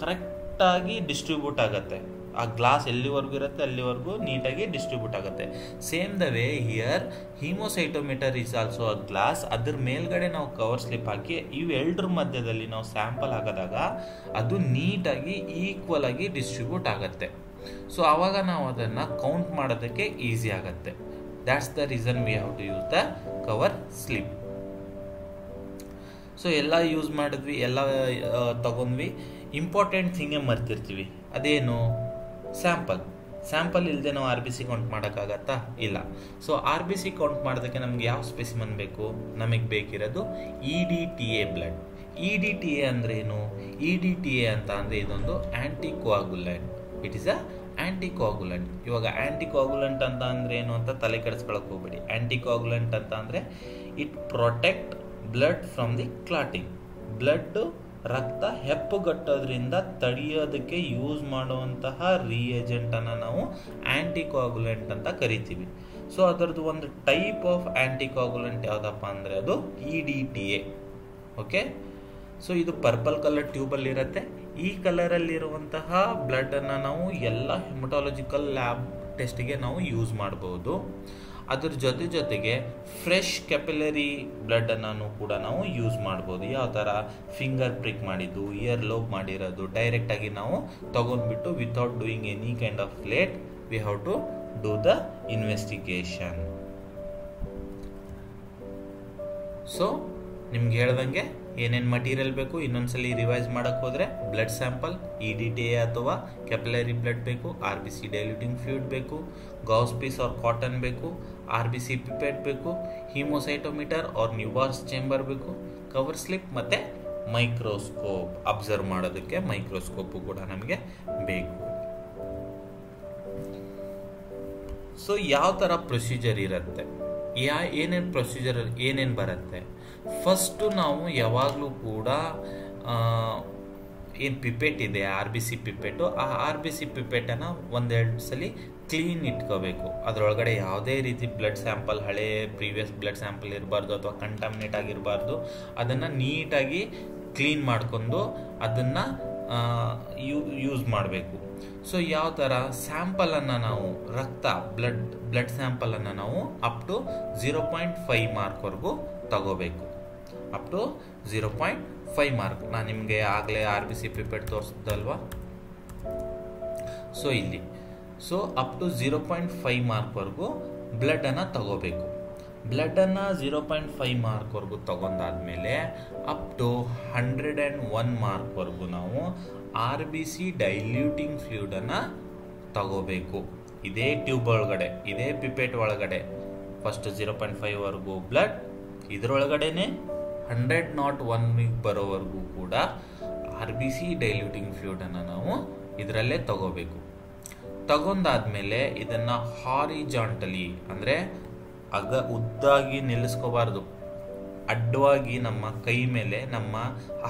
ಕರೆಕ್ಟಾಗಿ ಡಿಸ್ಟ್ರಿಬ್ಯೂಟ್ ಆಗುತ್ತೆ. ಆ ಗ್ಲಾಸ್ ಎಲ್ಲಿವರೆಗೂ ಇರುತ್ತೆ ಅಲ್ಲಿವರೆಗೂ ನೀಟಾಗಿ ಡಿಸ್ಟ್ರಿಬ್ಯೂಟ್ ಆಗುತ್ತೆ. Same the way here haemocytometer is also a glass. ಅದ್ರ ಮೇಲ್ಗಡೆ ನಾವು ಕವರ್ ಸ್ಲಿಪ್ ಹಾಕಿ ಇವೆರಡರ ಮಧ್ಯದಲ್ಲಿ ನಾವು ಸ್ಯಾಂಪಲ್ ಹಾಕಿದಾಗ ಅದು ನೀಟಾಗಿ ಈಕ್ವಲ್ ಆಗಿ ಡಿಸ್ಟ್ರಿಬ್ಯೂಟ್ ಆಗುತ್ತೆ. ಸೊ ಆವಾಗ ನಾವು ಅದನ್ನು ಕೌಂಟ್ ಮಾಡೋದಕ್ಕೆ ಈಸಿ ಆಗುತ್ತೆ. That's the reason we have to use the cover slip. So ಎಲ್ಲ ಯೂಸ್ ಮಾಡಿದ್ವಿ, ಎಲ್ಲ ತಗೊಂಡ್ವಿ. ಇಂಪಾರ್ಟೆಂಟ್ ಥಿಂಗೇ ಮರ್ತಿರ್ತೀವಿ, ಅದೇನು? ಸ್ಯಾಂಪಲ್ ಇಲ್ಲದೆ ನಾವು RBC ಕೌಂಟ್ ಮಾಡೋಕ್ಕಾಗತ್ತಾ? ಇಲ್ಲ. ಸೊ RBC ಕೌಂಟ್ ಮಾಡೋದಕ್ಕೆ ನಮ್ಗೆ ಯಾವ ಸ್ಪೆಸಿಮನ್ ಬೇಕು? ನಮಗೆ ಬೇಕಿರೋದು EDTA ಬ್ಲಡ್. EDTA ಅಂದ್ರೆ ಏನು? EDTA ಅಂತ ಅಂದರೆ ಇದೊಂದು ಆ್ಯಂಟಿಕೋಆಗುಲೆಂಟ್. ಇಟ್ ಈಸ್ ಅ ಆ್ಯಂಟಿಕೋಆಗುಲೆಂಟ್. ಇವಾಗ ಆ್ಯಂಟಿಕೋಆಗುಲೆಂಟ್ ಅಂತ ಅಂದರೆ ಏನು ಅಂತ ತಲೆ ಕೆಡಿಸ್ಕೊಳಕ್ಕೆ ಹೋಗ್ಬೇಡಿ. ಆ್ಯಂಟಿಕೋಆಗುಲೆಂಟ್ ಅಂತ ಅಂದರೆ it protect blood from the clotting. Blood ರಕ್ತ ಹೆಪ್ಪುಗಟ್ಟೋದ್ರಿಂದ ತಡೆಯೋದಕ್ಕೆ ಯೂಸ್ ಮಾಡುವಂತಹ ರಿಯೇಜೆಂಟನ್ನು ನಾವು ಆ್ಯಂಟಿಕೋಆಗುಲೆಂಟ್ ಅಂತ ಕರಿತೀವಿ. ಸೊ ಅದರದ್ದು ಒಂದು ಟೈಪ್ ಆಫ್ ಆ್ಯಂಟಿಕೋಆಗುಲೆಂಟ್ ಯಾವುದಪ್ಪ ಅಂದರೆ ಅದು EDTA. ಓಕೆ. ಸೊ ಇದು ಪರ್ಪಲ್ ಕಲರ್ ಟ್ಯೂಬಲ್ಲಿರುತ್ತೆ. ಈ ಕಲರಲ್ಲಿರುವಂತಹ ಬ್ಲಡ್ಡನ್ನು ನಾವು ಎಲ್ಲ ಹೆಮಟಾಲಜಿಕಲ್ ಲ್ಯಾಬ್ ಟೆಸ್ಟಿಗೆ ನಾವು ಯೂಸ್ ಮಾಡ್ಬೋದು. ಅದ್ರ ಜೊತೆಗೆ ಫ್ರೆಶ್ ಕ್ಯಾಪಿಲರಿ ಬ್ಲಡ್ಡನ್ನು ಕೂಡ ನಾವು ಯೂಸ್ ಮಾಡ್ಬೋದು. ಯಾವ ಥರ? ಫಿಂಗರ್ ಪ್ರಿಕ್ ಮಾಡಿದ್ದು, ಇಯರ್ ಲೋಬ್ ಮಾಡಿರೋದು ಡೈರೆಕ್ಟಾಗಿ ನಾವು ತೊಗೊಂಡ್ಬಿಟ್ಟು without doing any kind of late we have to do the investigation. So ನಿಮ್ಗೆ ಹೇಳ್ದಂಗೆ ಏನೇನು ಮಟೀರಿಯಲ್ ಬೇಕು ಇನ್ನೊಂದ್ಸಲಿ ರಿವೈಸ್ ಮಾಡೋಕ್ಕೆ ಹೋದರೆ, ಬ್ಲಡ್ ಸ್ಯಾಂಪಲ್, EDTA ಅಥವಾ ಕ್ಯಾಪಿಲರಿ ಬ್ಲಡ್ ಬೇಕು, RBC ಡೈಲ್ಯೂಟಿಂಗ್ ಫ್ಲೂಯಿಡ್ ಬೇಕು, ಗೌಸ್ ಪೀಸ್ ಆರ್ ಕಾಟನ್ ಬೇಕು, RBC ಪಿಪೆಟ್ ಬೇಕು, ಹೀಮೋಸೈಟೋಮೀಟರ್ ಆರ್ ನ್ಯೂಬಾರ್ಸ್ ಚೇಂಬರ್ ಬೇಕು, ಕವರ್ ಸ್ಲಿಪ್ ಮತ್ತು ಮೈಕ್ರೋಸ್ಕೋಪ್. ಅಬ್ಸರ್ವ್ ಮಾಡೋದಕ್ಕೆ ಮೈಕ್ರೋಸ್ಕೋಪು ಕೂಡ ನಮಗೆ ಬೇಕು. ಸೊ ಯಾವ ಥರ ಪ್ರೊಸೀಜರ್ ಇರುತ್ತೆ, ಏನೇನು ಪ್ರೊಸೀಜರ್ ಏನೇನು ಬರುತ್ತೆ? ಫಸ್ಟು ನಾವು ಯಾವಾಗಲೂ ಕೂಡ ಏನು ಪಿಪೆಟ್ ಇದೆ RBC ಪಿಪೆಟು, ಆ RBC ಪಿಪೆಟನ್ನು 1-2 ಸಲ ಕ್ಲೀನ್ ಇಟ್ಕೋಬೇಕು. ಅದರೊಳಗಡೆ ಯಾವುದೇ ರೀತಿ ಬ್ಲಡ್ ಸ್ಯಾಂಪಲ್, ಹಳೆ ಪ್ರೀವಿಯಸ್ ಬ್ಲಡ್ ಸ್ಯಾಂಪಲ್ ಇರಬಾರ್ದು ಅಥವಾ ಕಂಟಾಮಿನೇಟ್ ಆಗಿರಬಾರ್ದು. ಅದನ್ನು ನೀಟಾಗಿ ಕ್ಲೀನ್ ಮಾಡ್ಕೊಂಡು ಅದನ್ನು ಯೂಸ್ ಮಾಡಬೇಕು. ಸೊ ಯಾವ ಥರ? ಸ್ಯಾಂಪಲನ್ನು ನಾವು ಬ್ಲಡ್ ಸ್ಯಾಂಪಲನ್ನು ನಾವು ಅಪ್ ಟು 0.5 ಮಾರ್ಕ್ವರೆಗೂ ತಗೋಬೇಕು. Up to 0.5 mark. ನಾನು ನಿಮಗೆ ಆಗಲೇ RBC ಪಿಪೆಟ್ ತೋರಿಸಿದ್ದಲ್ವಾ? ಸೊ ಇಲ್ಲಿ ಅಪ್ ಟು 0.5 ಮಾರ್ಕ್ವರೆಗೂ ಬ್ಲಡ್ಡನ್ನು ತಗೋಬೇಕು. ಬ್ಲಡ್ಡನ್ನು 0.5 ಮಾರ್ಕ್ವರೆಗೂ ತಗೊಂಡಾದ್ಮೇಲೆ ಅಪ್ ಟು 101 ಮಾರ್ಕ್ವರೆಗೂ ನಾವು RBC ಡೈಲ್ಯೂಟಿಂಗ್ ಫ್ಲೂಯಿಡನ್ನು ತಗೋಬೇಕು. ಇದೇ ಟ್ಯೂಬ್ ಒಳಗಡೆ, ಇದೇ ಪಿಪೆಟ್ ಒಳಗಡೆ ಫಸ್ಟ್ 0.5ವರೆಗೂ ಬ್ಲಡ್, ಇದರೊಳಗಡೆನೆ 101 ಬರೋವರೆಗೂ ಕೂಡ RBC ಡೈಲ್ಯೂಟಿಂಗ್ ಫ್ಲೂಯಿಡನ್ನು ನಾವು ಇದರಲ್ಲೇ ತಗೋಬೇಕು. ತಗೊಂಡಾದ್ಮೇಲೆ ಇದನ್ನು ಹಾರಿಜಾಂಟಲಿ ಅಂದರೆ ಉದ್ದಾಗಿ ನಿಲ್ಲಿಸ್ಕೋಬಾರ್ದು, ಅಡ್ಡವಾಗಿ ನಮ್ಮ ಕೈ ಮೇಲೆ, ನಮ್ಮ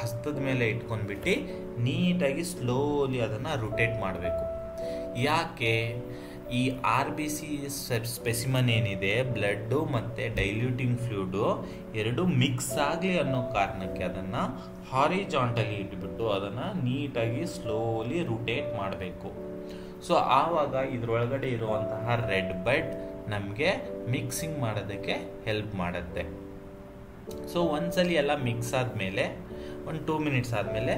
ಹಸ್ತದ ಮೇಲೆ ಇಟ್ಕೊಂಡ್ಬಿಟ್ಟು ನೀಟಾಗಿ ಸ್ಲೋಲಿ ಅದನ್ನು ರೊಟೇಟ್ ಮಾಡಬೇಕು. ಯಾಕೆ? ಈ RBC ಸ್ಪೆಸಿಮನ್ ಏನಿದೆ, ಬ್ಲಡ್ಡು ಮತ್ತು ಡೈಲ್ಯೂಟಿಂಗ್ ಫ್ಲೂಯಿಡು ಎರಡು ಮಿಕ್ಸ್ ಆಗಲಿ ಅನ್ನೋ ಕಾರಣಕ್ಕೆ ಅದನ್ನು ಹಾರಿಜಾಂಟಲಿ ಇಟ್ಬಿಟ್ಟು ಅದನ್ನು ನೀಟಾಗಿ ಸ್ಲೋಲಿ ರೊಟೇಟ್ ಮಾಡಬೇಕು. ಸೊ ಆವಾಗ ಇದರೊಳಗಡೆ ಇರುವಂತಹ ರೆಡ್ ಬ್ಲಡ್ ನಮಗೆ ಮಿಕ್ಸಿಂಗ್ ಮಾಡೋದಕ್ಕೆ ಹೆಲ್ಪ್ ಮಾಡುತ್ತೆ. ಸೊ ಒಂದ್ಸಲಿ ಎಲ್ಲ ಮಿಕ್ಸ್ ಆದಮೇಲೆ ಒಂದು 2 ಮಿನಿಟ್ಸ್ ಆದಮೇಲೆ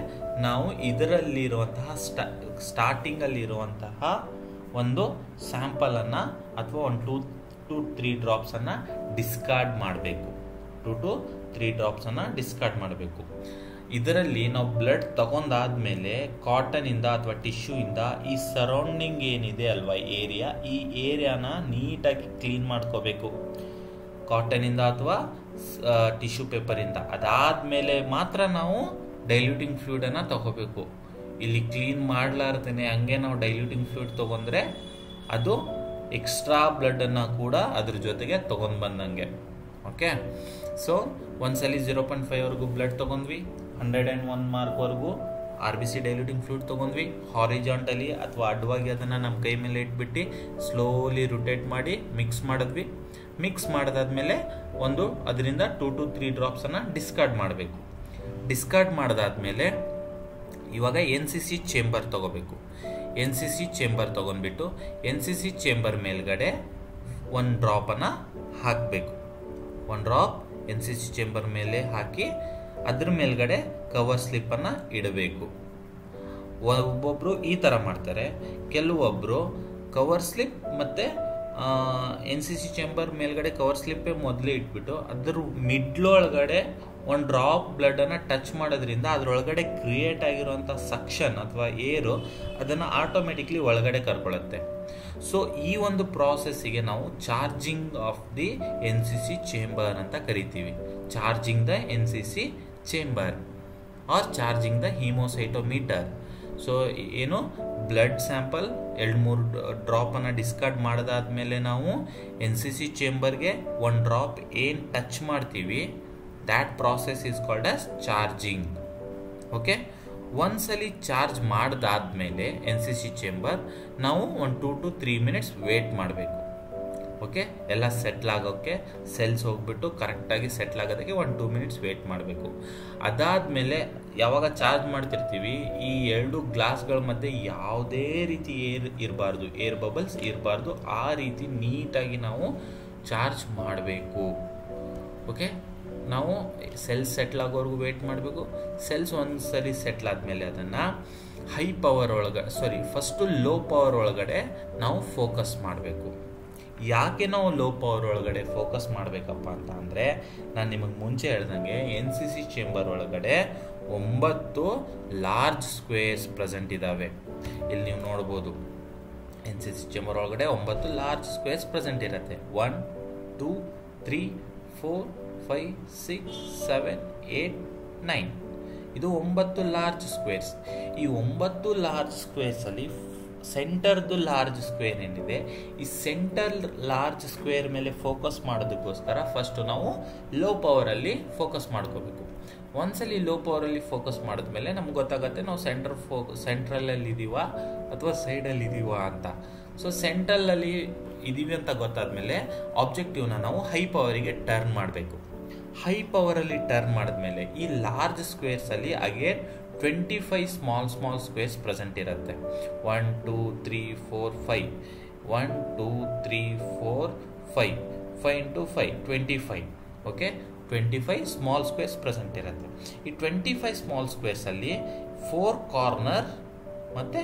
ನಾವು ಇದರಲ್ಲಿರುವಂತಹ ಸ್ಟಾರ್ಟಿಂಗಲ್ಲಿರುವಂತಹ ಒಂದು ಸ್ಯಾಂಪಲನ್ನು ಅಥವಾ ಒಂದು 2 to 3 ಡ್ರಾಪ್ಸನ್ನು ಡಿಸ್ಕಾರ್ಡ್ ಮಾಡಬೇಕು. 2 to 3 ಡ್ರಾಪ್ಸನ್ನು ಡಿಸ್ಕಾರ್ಡ್ ಮಾಡಬೇಕು. ಇದರಲ್ಲಿ ನಾವು ಬ್ಲಡ್ ತಗೊಂಡಾದ್ಮೇಲೆ ಕಾಟನಿಂದ ಅಥವಾ ಟಿಶ್ಯೂಯಿಂದ ಈ ಸರೌಂಡಿಂಗ್ ಏನಿದೆ ಅಲ್ವಾ ಏರಿಯಾ, ಈ ಏರಿಯಾನ ನೀಟಾಗಿ ಕ್ಲೀನ್ ಮಾಡ್ಕೋಬೇಕು ಕಾಟನಿಂದ ಅಥವಾ ಟಿಶ್ಯೂ ಪೇಪರಿಂದ. ಅದಾದಮೇಲೆ ಮಾತ್ರ ನಾವು ಡೈಲ್ಯೂಟಿಂಗ್ ಫ್ಲೂಯಿಡನ್ನು ತಗೋಬೇಕು. ಇಲ್ಲಿ ಕ್ಲೀನ್ ಮಾಡಲಾರ್ದೇನೆ ಹಂಗೆ ನಾವು ಡೈಲ್ಯೂಟಿಂಗ್ ಫ್ಲೂಯಿಡ್ ತೊಗೊಂಡ್ರೆ ಅದು ಎಕ್ಸ್ಟ್ರಾ ಬ್ಲಡ್ಡನ್ನು ಕೂಡ ಅದ್ರ ಜೊತೆಗೆ ತೊಗೊಂಡು ಬಂದಂಗೆ. ಓಕೆ, ಸೊ ಒಂದ್ಸಲಿ 0.5ವರೆಗೂ ಬ್ಲಡ್ ತೊಗೊಂಡ್ವಿ, 101 ಮಾರ್ಕ್ವರೆಗೂ RBC ಡೈಲ್ಯೂಟಿಂಗ್ ಫ್ಲೂಯಿಡ್ ತೊಗೊಂಡ್ವಿ. ಹಾರಿಜಾಂಟಲಿ ಅಥವಾ ಅಡ್ಡವಾಗಿ ಅದನ್ನು ನಮ್ಮ ಕೈ ಮೇಲೆ ಇಟ್ಬಿಟ್ಟು ಸ್ಲೋಲಿ ರೊಟೇಟ್ ಮಾಡಿ ಮಿಕ್ಸ್ ಮಾಡಿದ್ವಿ. ಮಿಕ್ಸ್ ಮಾಡಿದಾದ್ಮೇಲೆ ಅದರಿಂದ 2 to 3 ಡ್ರಾಪ್ಸನ್ನು ಡಿಸ್ಕಾರ್ಡ್ ಮಾಡಬೇಕು. ಡಿಸ್ಕಾರ್ಡ್ ಮಾಡಿದಾದ್ಮೇಲೆ ಇವಾಗ NCC ಚೇಂಬರ್ ತೊಗೋಬೇಕು. NCC ಚೇಂಬರ್ ತೊಗೊಂಡ್ಬಿಟ್ಟು NCC ಚೇಂಬರ್ ಮೇಲ್ಗಡೆ 1 ಡ್ರಾಪನ್ನು ಹಾಕಬೇಕು. 1 ಡ್ರಾಪ್ NCC ಚೇಂಬರ್ ಮೇಲೆ ಹಾಕಿ ಅದ್ರ ಮೇಲ್ಗಡೆ ಕವರ್ ಸ್ಲಿಪ್ಪನ್ನು ಇಡಬೇಕು. ಒಬ್ಬೊಬ್ಬರು ಈ ಥರ ಮಾಡ್ತಾರೆ, ಕೆಲವೊಬ್ಬರು ಕವರ್ ಸ್ಲಿಪ್ ಮತ್ತು NCC ಚೇಂಬರ್ ಮೇಲ್ಗಡೆ ಕವರ್ ಸ್ಲಿಪ್ಪೇ ಮೊದಲೇ ಇಟ್ಬಿಟ್ಟು ಅದ್ರ ಮಿಡ್ಲೊಳಗಡೆ 1 ಡ್ರಾಪ್ ಬ್ಲಡ್ಡನ್ನು ಟಚ್ ಮಾಡೋದ್ರಿಂದ ಅದರೊಳಗಡೆ ಕ್ರಿಯೇಟ್ ಆಗಿರುವಂಥ ಸಕ್ಷನ್ ಅಥವಾ ಏರು ಅದನ್ನು ಆಟೋಮೆಟಿಕ್ಲಿ ಒಳಗಡೆ ಕರ್ಕೊಳ್ಳುತ್ತೆ. ಸೊ ಈ ಒಂದು ಪ್ರಾಸೆಸ್ಸಿಗೆ ನಾವು charging of the NCC chamber ಅಂತ ಕರಿತೀವಿ. Charging the NCC chamber or charging the haemocytometer. So ಏನು ಬ್ಲಡ್ ಸ್ಯಾಂಪಲ್ 2-3 ಡ್ರಾಪನ್ನು ಡಿಸ್ಕಾರ್ಡ್ ಮಾಡಿದಾದ್ಮೇಲೆ ನಾವು NCC ಚೇಂಬರ್ಗೆ 1 ಡ್ರಾಪ್ ಏನು ಟಚ್ ಮಾಡ್ತೀವಿ, that process is called as charging. Okay, ಒಂದ್ಸಲಿ ಚಾರ್ಜ್ ಮಾಡಿದಾದ್ಮೇಲೆ NCC ಚೇಂಬರ್ ನಾವು 1 2 to 3 ಮಿನಿಟ್ಸ್ ವೇಟ್ ಮಾಡಬೇಕು. ಓಕೆ, ಎಲ್ಲ ಸೆಟ್ಲ್ ಆಗೋಕ್ಕೆ ಸೆಲ್ಸ್ ಹೋಗ್ಬಿಟ್ಟು ಕರೆಕ್ಟಾಗಿ ಸೆಟ್ಲ್ ಆಗೋದಕ್ಕೆ 1-2 ಮಿನಿಟ್ಸ್ ವೇಟ್ ಮಾಡಬೇಕು. ಅದಾದಮೇಲೆ ಯಾವಾಗ ಚಾರ್ಜ್ ಮಾಡ್ತಿರ್ತೀವಿ ಈ 2 ಗ್ಲಾಸ್ಗಳ ಮಧ್ಯೆ ಯಾವುದೇ ರೀತಿ ಏರ್ ಬಬಲ್ಸ್ ಇರಬಾರ್ದು. ಆ ರೀತಿ ನೀಟಾಗಿ ನಾವು ಚಾರ್ಜ್ ಮಾಡಬೇಕು. ಓಕೆ, ನಾವು ಸೆಲ್ಸ್ ಸೆಟ್ಲ್ ಆಗೋವರೆಗೂ ವೇಟ್ ಮಾಡಬೇಕು. ಸೆಲ್ಸ್ ಒಂದ್ಸರಿ ಸೆಟ್ಲ್ ಆದಮೇಲೆ ಅದನ್ನು high power first low power ಒಳಗಡೆ ನಾವು ಫೋಕಸ್ ಮಾಡಬೇಕು. ಯಾಕೆ ನಾವು ಲೋ ಪವರ್ ಒಳಗಡೆ ಫೋಕಸ್ ಮಾಡಬೇಕಪ್ಪ ಅಂತ ಅಂದರೆ, ನಾನು ನಿಮಗೆ ಮುಂಚೆ ಹೇಳ್ದಂಗೆ NCC ಚೇಂಬರ್ ಒಳಗಡೆ 9 ಲಾರ್ಜ್ ಸ್ಕ್ವೇರ್ಸ್ ಪ್ರೆಸೆಂಟ್ ಇದ್ದಾವೆ. ಇಲ್ಲಿ ನೀವು ನೋಡ್ಬೋದು NCC ಚೇಂಬರ್ ಒಳಗಡೆ 9 ಲಾರ್ಜ್ ಸ್ಕ್ವೇರ್ಸ್ ಪ್ರೆಸೆಂಟ್ ಇರುತ್ತೆ. 1 2 3 4 5 6 7 8 9 ಇದು 9 ಲಾರ್ಜ್ ಸ್ಕ್ವೇರ್ಸ್. ಈ 9 ಲಾರ್ಜ್ ಸ್ಕ್ವೇರ್ಸಲ್ಲಿ ಸೆಂಟರ್ದು ಲಾರ್ಜ್ ಸ್ಕ್ವೇರ್ ಏನಿದೆ, ಈ ಸೆಂಟರ್ ಲಾರ್ಜ್ ಸ್ಕ್ವೇರ್ ಮೇಲೆ ಫೋಕಸ್ ಮಾಡೋದಕ್ಕೋಸ್ಕರ ಫಸ್ಟು ನಾವು ಲೋ ಪವರಲ್ಲಿ ಫೋಕಸ್ ಮಾಡ್ಕೋಬೇಕು. ಒಂದ್ಸಲಿ ಲೋ ಪವರಲ್ಲಿ ಫೋಕಸ್ ಮಾಡಿದ್ಮೇಲೆ ನಮ್ಗೆ ಗೊತ್ತಾಗುತ್ತೆ ನಾವು ಸೆಂಟ್ರಲಲ್ಲಿ ಇದ್ದೀವ ಅಥವಾ ಸೈಡಲ್ಲಿ ಇದ್ದೀವ ಅಂತ. ಸೊ ಸೆಂಟ್ರಲಲ್ಲಿ ಇದ್ದೀವಿ ಅಂತ ಗೊತ್ತಾದ್ಮೇಲೆ ಆಬ್ಜೆಕ್ಟಿವ್ನ ನಾವು ಹೈ ಪವರಿಗೆ ಟರ್ನ್ ಮಾಡಬೇಕು. ಹೈ ಪವರಲ್ಲಿ ಟರ್ನ್ ಮಾಡಿದ್ಮೇಲೆ ಈ ಲಾರ್ಜ್ ಸ್ಕ್ವೇರ್ಸಲ್ಲಿ ಅಗೇನ್ 25 ಸ್ಮಾಲ್ ಸ್ಕ್ವೇರ್ಸ್ ಪ್ರೆಸೆಂಟ್ ಇರುತ್ತೆ. 1 2 3 4 5 1 2 3 4 5 5 into 5 25. Okay, 25 small squares present ಇರುತ್ತೆ. ಈ 25 ಸ್ಮಾಲ್ ಸ್ಕ್ವೇರ್ಸಲ್ಲಿ 4 ಕಾರ್ನರ್ ಮತ್ತು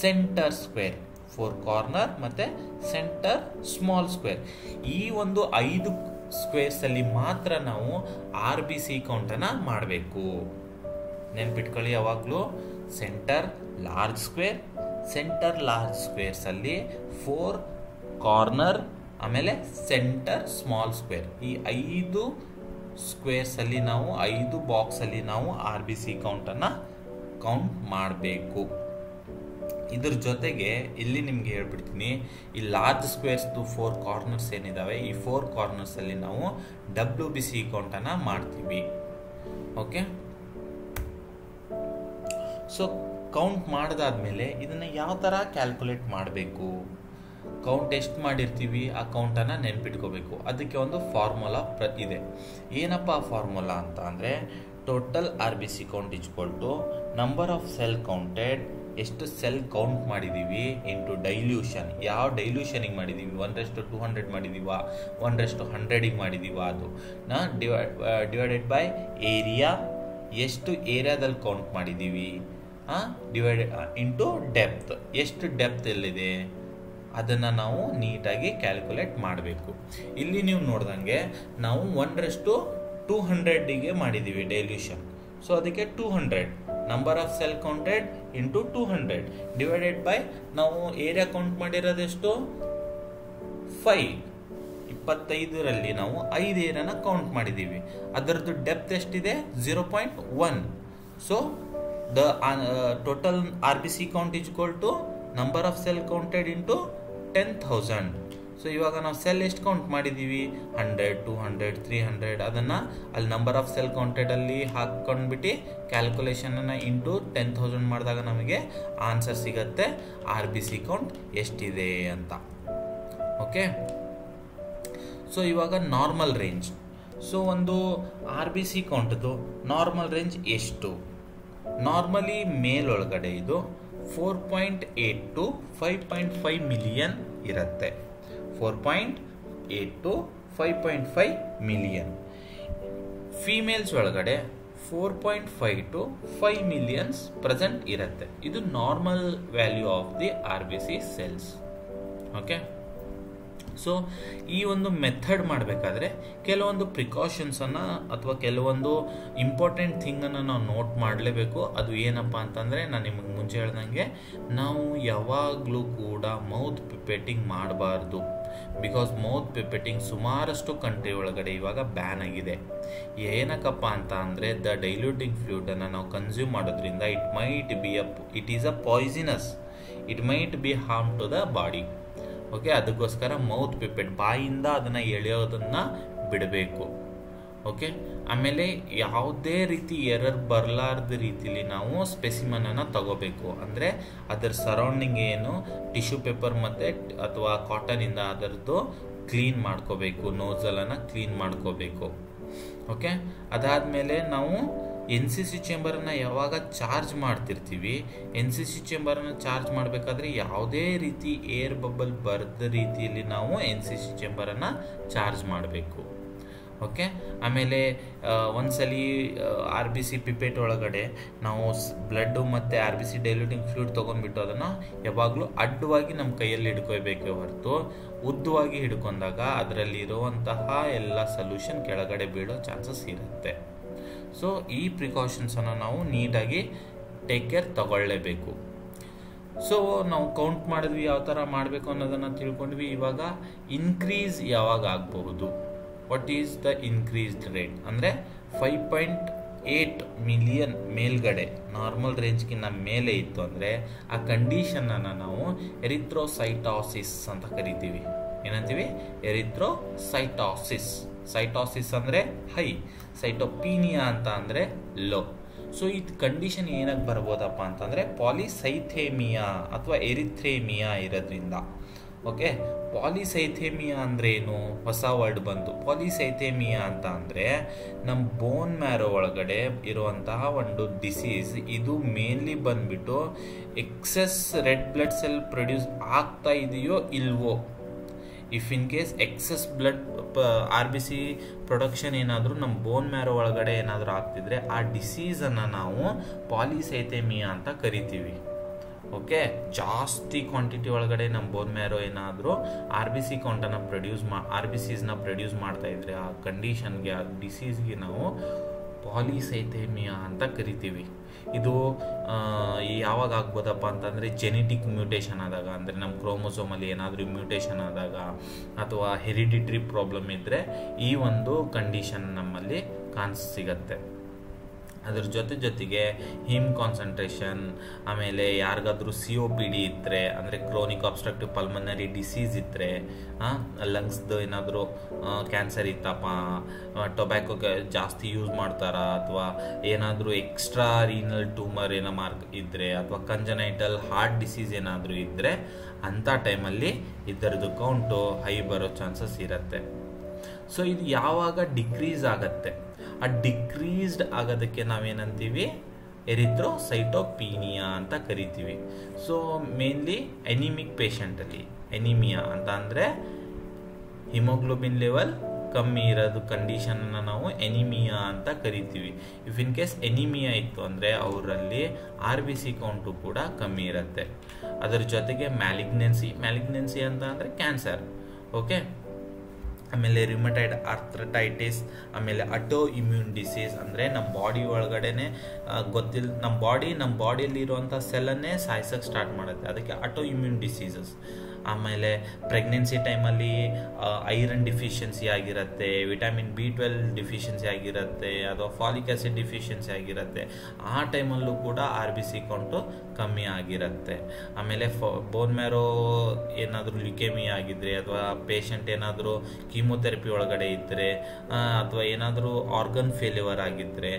ಸೆಂಟರ್ ಸ್ಕ್ವೇರ್, 4 ಕಾರ್ನರ್ ಮತ್ತು ಸೆಂಟರ್ ಸ್ಮಾಲ್ ಸ್ಕ್ವೇರ್, ಈ ಒಂದು 5 ಸ್ಕ್ವೇರ್ಸಲ್ಲಿ ಮಾತ್ರ ನಾವು RBC ಕೌಂಟನ್ನು ಮಾಡಬೇಕು. ನೆನ್ಪಿಟ್ಕೊಳ್ಳಿ ಯಾವಾಗಲೂ ಸೆಂಟರ್ ಲಾರ್ಜ್ ಸ್ಕ್ವೇರ್ಸಲ್ಲಿ 4 ಕಾರ್ನರ್ ಆಮೇಲೆ ಸೆಂಟರ್ ಸ್ಮಾಲ್ ಸ್ಕ್ವೇರ್, ಈ 5 ಸ್ಕ್ವೇರ್ಸಲ್ಲಿ ನಾವು 5 ಬಾಕ್ಸಲ್ಲಿ ನಾವು RBC ಕೌಂಟನ್ನು ಕೌಂಟ್ ಮಾಡಬೇಕು. ಇದ್ರ ಜೊತೆಗೆ ಇಲ್ಲಿ ನಿಮ್ಗೆ ಹೇಳ್ಬಿಡ್ತೀನಿ, ಈ ಲಾರ್ಜ್ ಸ್ಕ್ವೇರ್ಸ್ದು 4 ಕಾರ್ನರ್ಸ್ ಏನಿದಾವೆ, ಈ 4 ಕಾರ್ನರ್ಸಲ್ಲಿ ನಾವು WBC ಕೌಂಟನ್ನು ಮಾಡ್ತೀವಿ. ಓಕೆ, ಸೊ ಕೌಂಟ್ ಮಾಡಿದಾದ್ಮೇಲೆ ಇದನ್ನು ಯಾವ ಥರ ಕ್ಯಾಲ್ಕುಲೇಟ್ ಮಾಡಬೇಕು, ಕೌಂಟ್ ಎಷ್ಟು ಮಾಡಿರ್ತೀವಿ ಆ ಕೌಂಟನ್ನು ನೆನ್ಪಿಟ್ಕೋಬೇಕು. ಅದಕ್ಕೆ ಒಂದು ಫಾರ್ಮುಲಾ ಇದೆ. ಏನಪ್ಪ ಆ ಫಾರ್ಮುಲಾ ಅಂತ ಅಂದರೆ, total RBC count equal to number of cell counted ಎಷ್ಟು ಸೆಲ್ ಕೌಂಟ್ ಮಾಡಿದ್ದೀವಿ ಇಂಟು ಡೈಲ್ಯೂಷನ್. ಯಾವ ಡೈಲ್ಯೂಷನಿಗೆ ಮಾಡಿದ್ದೀವಿ, 1:200 ಮಾಡಿದ್ದೀವಾ, 1:100ಗೆ ಮಾಡಿದ್ದೀವಾ, ಅದು ಡಿವೈಡೆಡ್ ಬೈ ಏರಿಯಾ, ಎಷ್ಟು ಏರಿಯಾದಲ್ಲಿ ಕೌಂಟ್ ಮಾಡಿದ್ದೀವಿ, ಡಿವೈಡೆಡ್ ಇಂಟು ಡೆಪ್ತ್, ಎಷ್ಟು ಡೆಪ್ತ್ ಎಲ್ಲಿದೆ ಅದನ್ನು ನಾವು ನೀಟಾಗಿ ಕ್ಯಾಲ್ಕುಲೇಟ್ ಮಾಡಬೇಕು. ಇಲ್ಲಿ ನೀವು ನೋಡ್ದಂಗೆ ನಾವು 1:200ಗೆ ಮಾಡಿದ್ದೀವಿ ಡೈಲ್ಯೂಷನ್. ಸೊ ಅದಕ್ಕೆ 200 number of cell counted into 200 divided by ನಾವು ಏರಿಯಾ ಕೌಂಟ್ ಮಾಡಿರೋದೆಷ್ಟು 5. 25ರಲ್ಲಿ ನಾವು 5 ಏರಿಯಾನ ಕೌಂಟ್ ಮಾಡಿದ್ದೀವಿ. ಅದರದ್ದು ಡೆಪ್ತ್ ಎಷ್ಟಿದೆ 0.1. So the total RBC count is equal to number of cell counted into 10,000. So ಇವಾಗ ನಾವು ಸೆಲ್ ಎಷ್ಟು ಕೌಂಟ್ ಮಾಡಿದ್ದೀವಿ, 100, 200, 300, ಅದನ್ನು ಅಲ್ಲಿ ನಂಬರ್ ಆಫ್ ಸೆಲ್ ಕೌಂಟೆಡಲ್ಲಿ ಹಾಕ್ಕೊಂಡ್ಬಿಟ್ಟು ಕ್ಯಾಲ್ಕುಲೇಷನನ್ನು ಇಂಟು 10,000 ಮಾಡಿದಾಗ ನಮಗೆ ಆನ್ಸರ್ ಸಿಗತ್ತೆ RBC ಕೌಂಟ್ ಎಷ್ಟಿದೆ ಅಂತ. ಓಕೆ, ಸೊ ಇವಾಗ ನಾರ್ಮಲ್ ರೇಂಜ್. ಸೊ ಒಂದು RBC ಕೌಂಟ್ದು ನಾರ್ಮಲ್ ರೇಂಜ್ ಎಷ್ಟು? ನಾರ್ಮಲಿ ಮೇಲೊಳಗಡೆ ಇದು 4.8 to 5.5 ಮಿಲಿಯನ್ ಇರುತ್ತೆ. 4.8 to 5.5 ಮಿಲಿಯನ್. ಫೀಮೇಲ್ಸ್ ಒಳಗಡೆ 4.5 to 5 ಮಿಲಿಯನ್ಸ್ ಪ್ರೆಸೆಂಟ್ ಇರುತ್ತೆ. ಇದು normal value of the RBC cells. Okay, so ಈ ಒಂದು ಮೆಥಡ್ ಮಾಡಬೇಕಾದ್ರೆ ಕೆಲವೊಂದು ಪ್ರಿಕಾಷನ್ಸನ್ನು ಅಥವಾ ಕೆಲವೊಂದು ಇಂಪಾರ್ಟೆಂಟ್ ಥಿಂಗನ್ನು ನಾವು ನೋಟ್ ಮಾಡಲೇಬೇಕು. ಅದು ಏನಪ್ಪ ಅಂತಂದರೆ, ನಾನು ನಿಮಗೆ ಮುಂಚೆ ಹೇಳ್ದಂಗೆ ನಾವು ಯಾವಾಗಲೂ ಕೂಡ ಮೌತ್ ಪಿಪೆಟಿಂಗ್ ಮಾಡಬಾರ್ದು. ಬಿಕಾಸ್ ಮೌತ್ ಪಿಪೆಟಿಂಗ್ ಸುಮಾರಷ್ಟು ಕಂಟ್ರಿ ಒಳಗಡೆ ಇವಾಗ ಬ್ಯಾನ್ ಆಗಿದೆ. ಏನಕ್ಕಪ್ಪ ಅಂತ ಅಂದರೆ, ದ ಡೈಲ್ಯೂಟಿಂಗ್ ಫ್ಲೂಯಿಡನ್ನು ನಾವು ಕನ್ಸ್ಯೂಮ್ ಮಾಡೋದ್ರಿಂದ it is a poisonous, it might be harm to the body. Okay, ಅದಕ್ಕೋಸ್ಕರ ಮೌತ್ ಪಿಪೆಟ್ ಬಾಯಿಂದ ಅದನ್ನು ಎಳೆಯೋದನ್ನು ಬಿಡಬೇಕು. ಓಕೆ, ಆಮೇಲೆ ಯಾವುದೇ ರೀತಿ ಎರರ್ ಬರಲಾರ್ದ ರೀತಿಲಿ ನಾವು ಸ್ಪೆಸಿಮನನ್ನು ತಗೋಬೇಕು. ಅಂದರೆ ಅದರ ಸರೌಂಡಿಂಗ್ ಏನು ಟಿಶ್ಯೂ ಪೇಪರ್ ಮತ್ತು ಅಥವಾ ಕಾಟನಿಂದ ಅದರದ್ದು ಕ್ಲೀನ್ ಮಾಡ್ಕೋಬೇಕು, ನೋಸಲನ್ನು ಕ್ಲೀನ್ ಮಾಡ್ಕೋಬೇಕು. ಓಕೆ, ಅದಾದಮೇಲೆ ನಾವು NCC ಚೇಂಬರನ್ನು ಯಾವಾಗ ಚಾರ್ಜ್ ಮಾಡ್ತಿರ್ತೀವಿ, NCC ಚೇಂಬರನ್ನು ಚಾರ್ಜ್ ಮಾಡಬೇಕಾದ್ರೆ ಯಾವುದೇ ರೀತಿ ಏರ್ ಬಬಲ್ ಬರದ ರೀತಿಯಲ್ಲಿ ನಾವು NCC ಚೇಂಬರನ್ನು ಚಾರ್ಜ್ ಮಾಡಬೇಕು. ಓಕೆ, ಆಮೇಲೆ ಒಂದ್ಸಲಿ RBC ಪಿಪೆಟ್ ಒಳಗಡೆ ನಾವು ಬ್ಲಡ್ಡು ಮತ್ತು RBC ಡೈಲ್ಯೂಟಿಂಗ್ ಫ್ಲೂಯಿಡ್ ತೊಗೊಂಡ್ಬಿಟ್ಟು ಅದನ್ನು ಯಾವಾಗಲೂ ಅಡ್ಡವಾಗಿ ನಮ್ಮ ಕೈಯಲ್ಲಿ ಹಿಡ್ಕೋಬೇಕೇ ಹೊರತು ಉದ್ದವಾಗಿ ಹಿಡ್ಕೊಂಡಾಗ ಅದರಲ್ಲಿರುವಂತಹ ಎಲ್ಲ ಸೊಲ್ಯೂಷನ್ ಕೆಳಗಡೆ ಬೀಳೋ ಚಾನ್ಸಸ್ ಇರುತ್ತೆ. ಸೊ ಈ ಪ್ರಿಕಾಷನ್ಸನ್ನು ನಾವು ನೀಟಾಗಿ ಟೇಕ್ ಕೇರ್ ತಗೊಳ್ಳೇಬೇಕು. ಸೊ ನಾವು ಕೌಂಟ್ ಮಾಡಿದ್ವಿ, ಯಾವ ಥರ ಮಾಡಬೇಕು ಅನ್ನೋದನ್ನು ತಿಳ್ಕೊಂಡ್ವಿ. ಇವಾಗ ಇನ್ಕ್ರೀಸ್ ಯಾವಾಗ ಆಗಬಹುದು, what is the increased rate ಅಂದರೆ 5.8 ಮಿಲಿಯನ್ ಮೇಲ್ಗಡೆ ನಾರ್ಮಲ್ ರೇಂಜ್ಗಿಂತ ಮೇಲೆ ಇತ್ತು ಅಂದರೆ ಆ ಕಂಡೀಷನನ್ನು ನಾವು ಎರಿಥ್ರೋಸೈಟೋಸಿಸ್ ಅಂತ ಕರಿತೀವಿ. ಏನಂತೀವಿ? ಎರಿಥ್ರೋಸೈಟೋಸಿಸ್. ಸೈಟೋಸಿಸ್ ಅಂದರೆ ಹೈ, ಸೈಟೋಪೀನಿಯಾ ಅಂತ ಅಂದರೆ ಲೋ. ಸೊ ಈ ಕಂಡೀಷನ್ ಏನಕ್ಕೆ ಬರ್ಬೋದಪ್ಪ ಅಂತಂದರೆ ಪಾಲಿಸೈಥೇಮಿಯಾ ಅಥವಾ ಎರಿಥ್ರೇಮಿಯಾ ಇರೋದ್ರಿಂದ. ಓಕೆ, ಪಾಲಿಸೈಥೇಮಿಯಾ ಅಂದರೆ ಏನು? ಹೊಸ ವರ್ಡ್ ಬಂತು. ಪಾಲಿಸೈಥೇಮಿಯಾ ಅಂತ ಅಂದರೆ ನಮ್ಮ ಬೋನ್ ಮ್ಯಾರೋ ಒಳಗಡೆ ಇರುವಂತಹ ಒಂದು ಡಿಸೀಸ್. ಇದು ಮೇನ್ಲಿ ಬಂದ್ಬಿಟ್ಟು excess red blood cell produce ಆಗ್ತಾ ಇದೆಯೋ ಇಲ್ವೋ. If in case excess blood RBC production ಏನಾದರೂ ನಮ್ಮ ಬೋನ್ ಮ್ಯಾರೋ ಒಳಗಡೆ ಏನಾದರೂ ಆಗ್ತಿದ್ರೆ ಆ ಡಿಸೀಸನ್ನು ನಾವು ಪಾಲಿಸೈಥೇಮಿಯಾ ಅಂತ ಕರಿತೀವಿ. ಓಕೆ, ಜಾಸ್ತಿ ಕ್ವಾಂಟಿಟಿ ಒಳಗಡೆ ನಮ್ಮ ಬೋನ್ ಮ್ಯಾರೋ ಏನಾದರೂ RBC ಕೌಂಟನ್ನು RBCಸ್ನ ಪ್ರೊಡ್ಯೂಸ್ ಮಾಡ್ತಾ ಇದ್ರೆ ಆ ಕಂಡೀಷನ್ಗೆ, ಆ ಡಿಸೀಸ್ಗೆ ನಾವು ಪಾಲಿಸೈಥೇಮಿಯಾ ಅಂತ ಕರಿತೀವಿ. ಇದು ಯಾವಾಗ ಆಗ್ಬೋದಪ್ಪ ಅಂತಂದರೆ ಜೆನೆಟಿಕ್ ಮ್ಯೂಟೇಷನ್ ಆದಾಗ, ಅಂದರೆ ನಮ್ಮ ಕ್ರೋಮೋಸೋಮಲ್ಲಿ ಏನಾದರೂ ಮ್ಯೂಟೇಷನ್ ಆದಾಗ ಅಥವಾ ಹೆರಿಡಿಟ್ರಿ ಪ್ರಾಬ್ಲಮ್ ಇದ್ದರೆ ಈ ಒಂದು ಕಂಡೀಷನ್ ನಮ್ಮಲ್ಲಿ ಸಿಗತ್ತೆ. ಅದ್ರ ಜೊತೆಗೆ ಹಿಮ್ ಕಾನ್ಸಂಟ್ರೇಷನ್, ಆಮೇಲೆ ಯಾರಿಗಾದ್ರೂ COPD ಇದ್ದರೆ ಅಂದರೆ ಕ್ರೋನಿಕ್ ಅಬ್ಸ್ಟ್ರಕ್ಟಿವ್ ಪಲ್ಮನರಿ ಡಿಸೀಸ್ ಇದ್ದರೆ, ಲಂಗ್ಸ್ದು ಏನಾದರೂ ಕ್ಯಾನ್ಸರ್ ಇತ್ತಪ್ಪ, ಟೊಬ್ಯಾಕೊ ಜಾಸ್ತಿ ಯೂಸ್ ಮಾಡ್ತಾರಾ, ಅಥವಾ ಏನಾದರೂ ಎಕ್ಸ್ಟ್ರಾ ರೀನಲ್ ಟ್ಯೂಮರ್ ಏನೋ ಇದ್ದರೆ, ಅಥವಾ ಕಂಜನೈಟಲ್ ಹಾರ್ಟ್ ಡಿಸೀಸ್ ಏನಾದರೂ ಇದ್ದರೆ ಅಂಥ ಟೈಮಲ್ಲಿ ಇದರದ್ದು ಕೌಂಟು ಹೈ ಬರೋ ಚಾನ್ಸಸ್ ಇರುತ್ತೆ. ಸೊ ಇದು ಯಾವಾಗ ಡಿಕ್ರೀಸ್ ಆಗತ್ತೆ, ಆ ಡಿಕ್ರೀಸ್ಡ್ ಆಗೋದಕ್ಕೆ ನಾವೇನಂತೀವಿ? ಎರಿಥ್ರೋಸೈಟೋಪೀನಿಯಾ ಅಂತ ಕರಿತೀವಿ. ಸೊ ಮೇನ್ಲಿ ಎನಿಮಿಕ್ ಪೇಷಂಟಲ್ಲಿ, ಎನಿಮಿಯಾ ಅಂತ ಅಂದರೆ ಹಿಮೋಗ್ಲೋಬಿನ್ ಲೆವೆಲ್ ಕಮ್ಮಿ ಇರೋದು ಕಂಡೀಷನ್ನ ನಾವು ಎನಿಮಿಯಾ ಅಂತ ಕರಿತೀವಿ. ಇಫ್ ಇನ್ ಕೇಸ್ ಎನಿಮಿಯಾ ಇತ್ತು ಅಂದರೆ ಅವರಲ್ಲಿ RBC ಕೌಂಟು ಕೂಡ ಕಮ್ಮಿ ಇರುತ್ತೆ. ಅದರ ಜೊತೆಗೆ ಮ್ಯಾಲಿಗ್ನೆನ್ಸಿ ಅಂತ ಅಂದರೆ ಕ್ಯಾನ್ಸರ್. ಓಕೆ, ಆಮೇಲೆ ರಿಮಟೈಡ್ ಆರ್ಥ್ರಟೈಟಿಸ್, ಆಮೇಲೆ ಅಟೋ ಇಮ್ಯೂನ್ ಡಿಸೀಸ್ ಅಂದರೆ ನಮ್ಮ ಬಾಡಿ ಒಳಗಡೆನೆ ನಮ್ಮ ಬಾಡಿಯಲ್ಲಿರುವಂಥ ಸೆಲ್ಲನ್ನೇ ಸಾಯಿಸೋಕ್ಕೆ ಸ್ಟಾರ್ಟ್ ಮಾಡುತ್ತೆ, ಅದಕ್ಕೆ ಅಟೋ ಇಮ್ಯೂನ್ ಡಿಸೀಸಸ್. ಆಮೇಲೆ ಪ್ರೆಗ್ನೆನ್ಸಿ ಟೈಮಲ್ಲಿ ಐರನ್ ಡಿಫಿಷಿಯನ್ಸಿ ಆಗಿರುತ್ತೆ, ವಿಟಮಿನ್ B12 ಡಿಫಿಷಿಯನ್ಸಿ ಆಗಿರುತ್ತೆ, ಅಥವಾ ಫಾಲಿಕ್ ಆ್ಯಸಿಡ್ ಡಿಫಿಷಿಯನ್ಸಿ ಆಗಿರುತ್ತೆ. ಆ ಟೈಮಲ್ಲೂ ಕೂಡ RBC ಕೌಂಟು ಕಮ್ಮಿ ಆಗಿರುತ್ತೆ. ಆಮೇಲೆ ಬೋನ್ ಮ್ಯಾರೋ ಏನಾದರೂ ಲ್ಯುಕೇಮಿಯಾ ಆಗಿದ್ರೆ, ಅಥವಾ ಪೇಷಂಟ್ ಏನಾದರೂ ಕೀಮೋಥೆರಪಿ ಒಳಗಡೆ ಇದ್ದರೆ, ಅಥವಾ ಏನಾದರೂ ಆರ್ಗನ್ ಫೇಲ್ಯೂರ್ ಆಗಿದ್ದರೆ,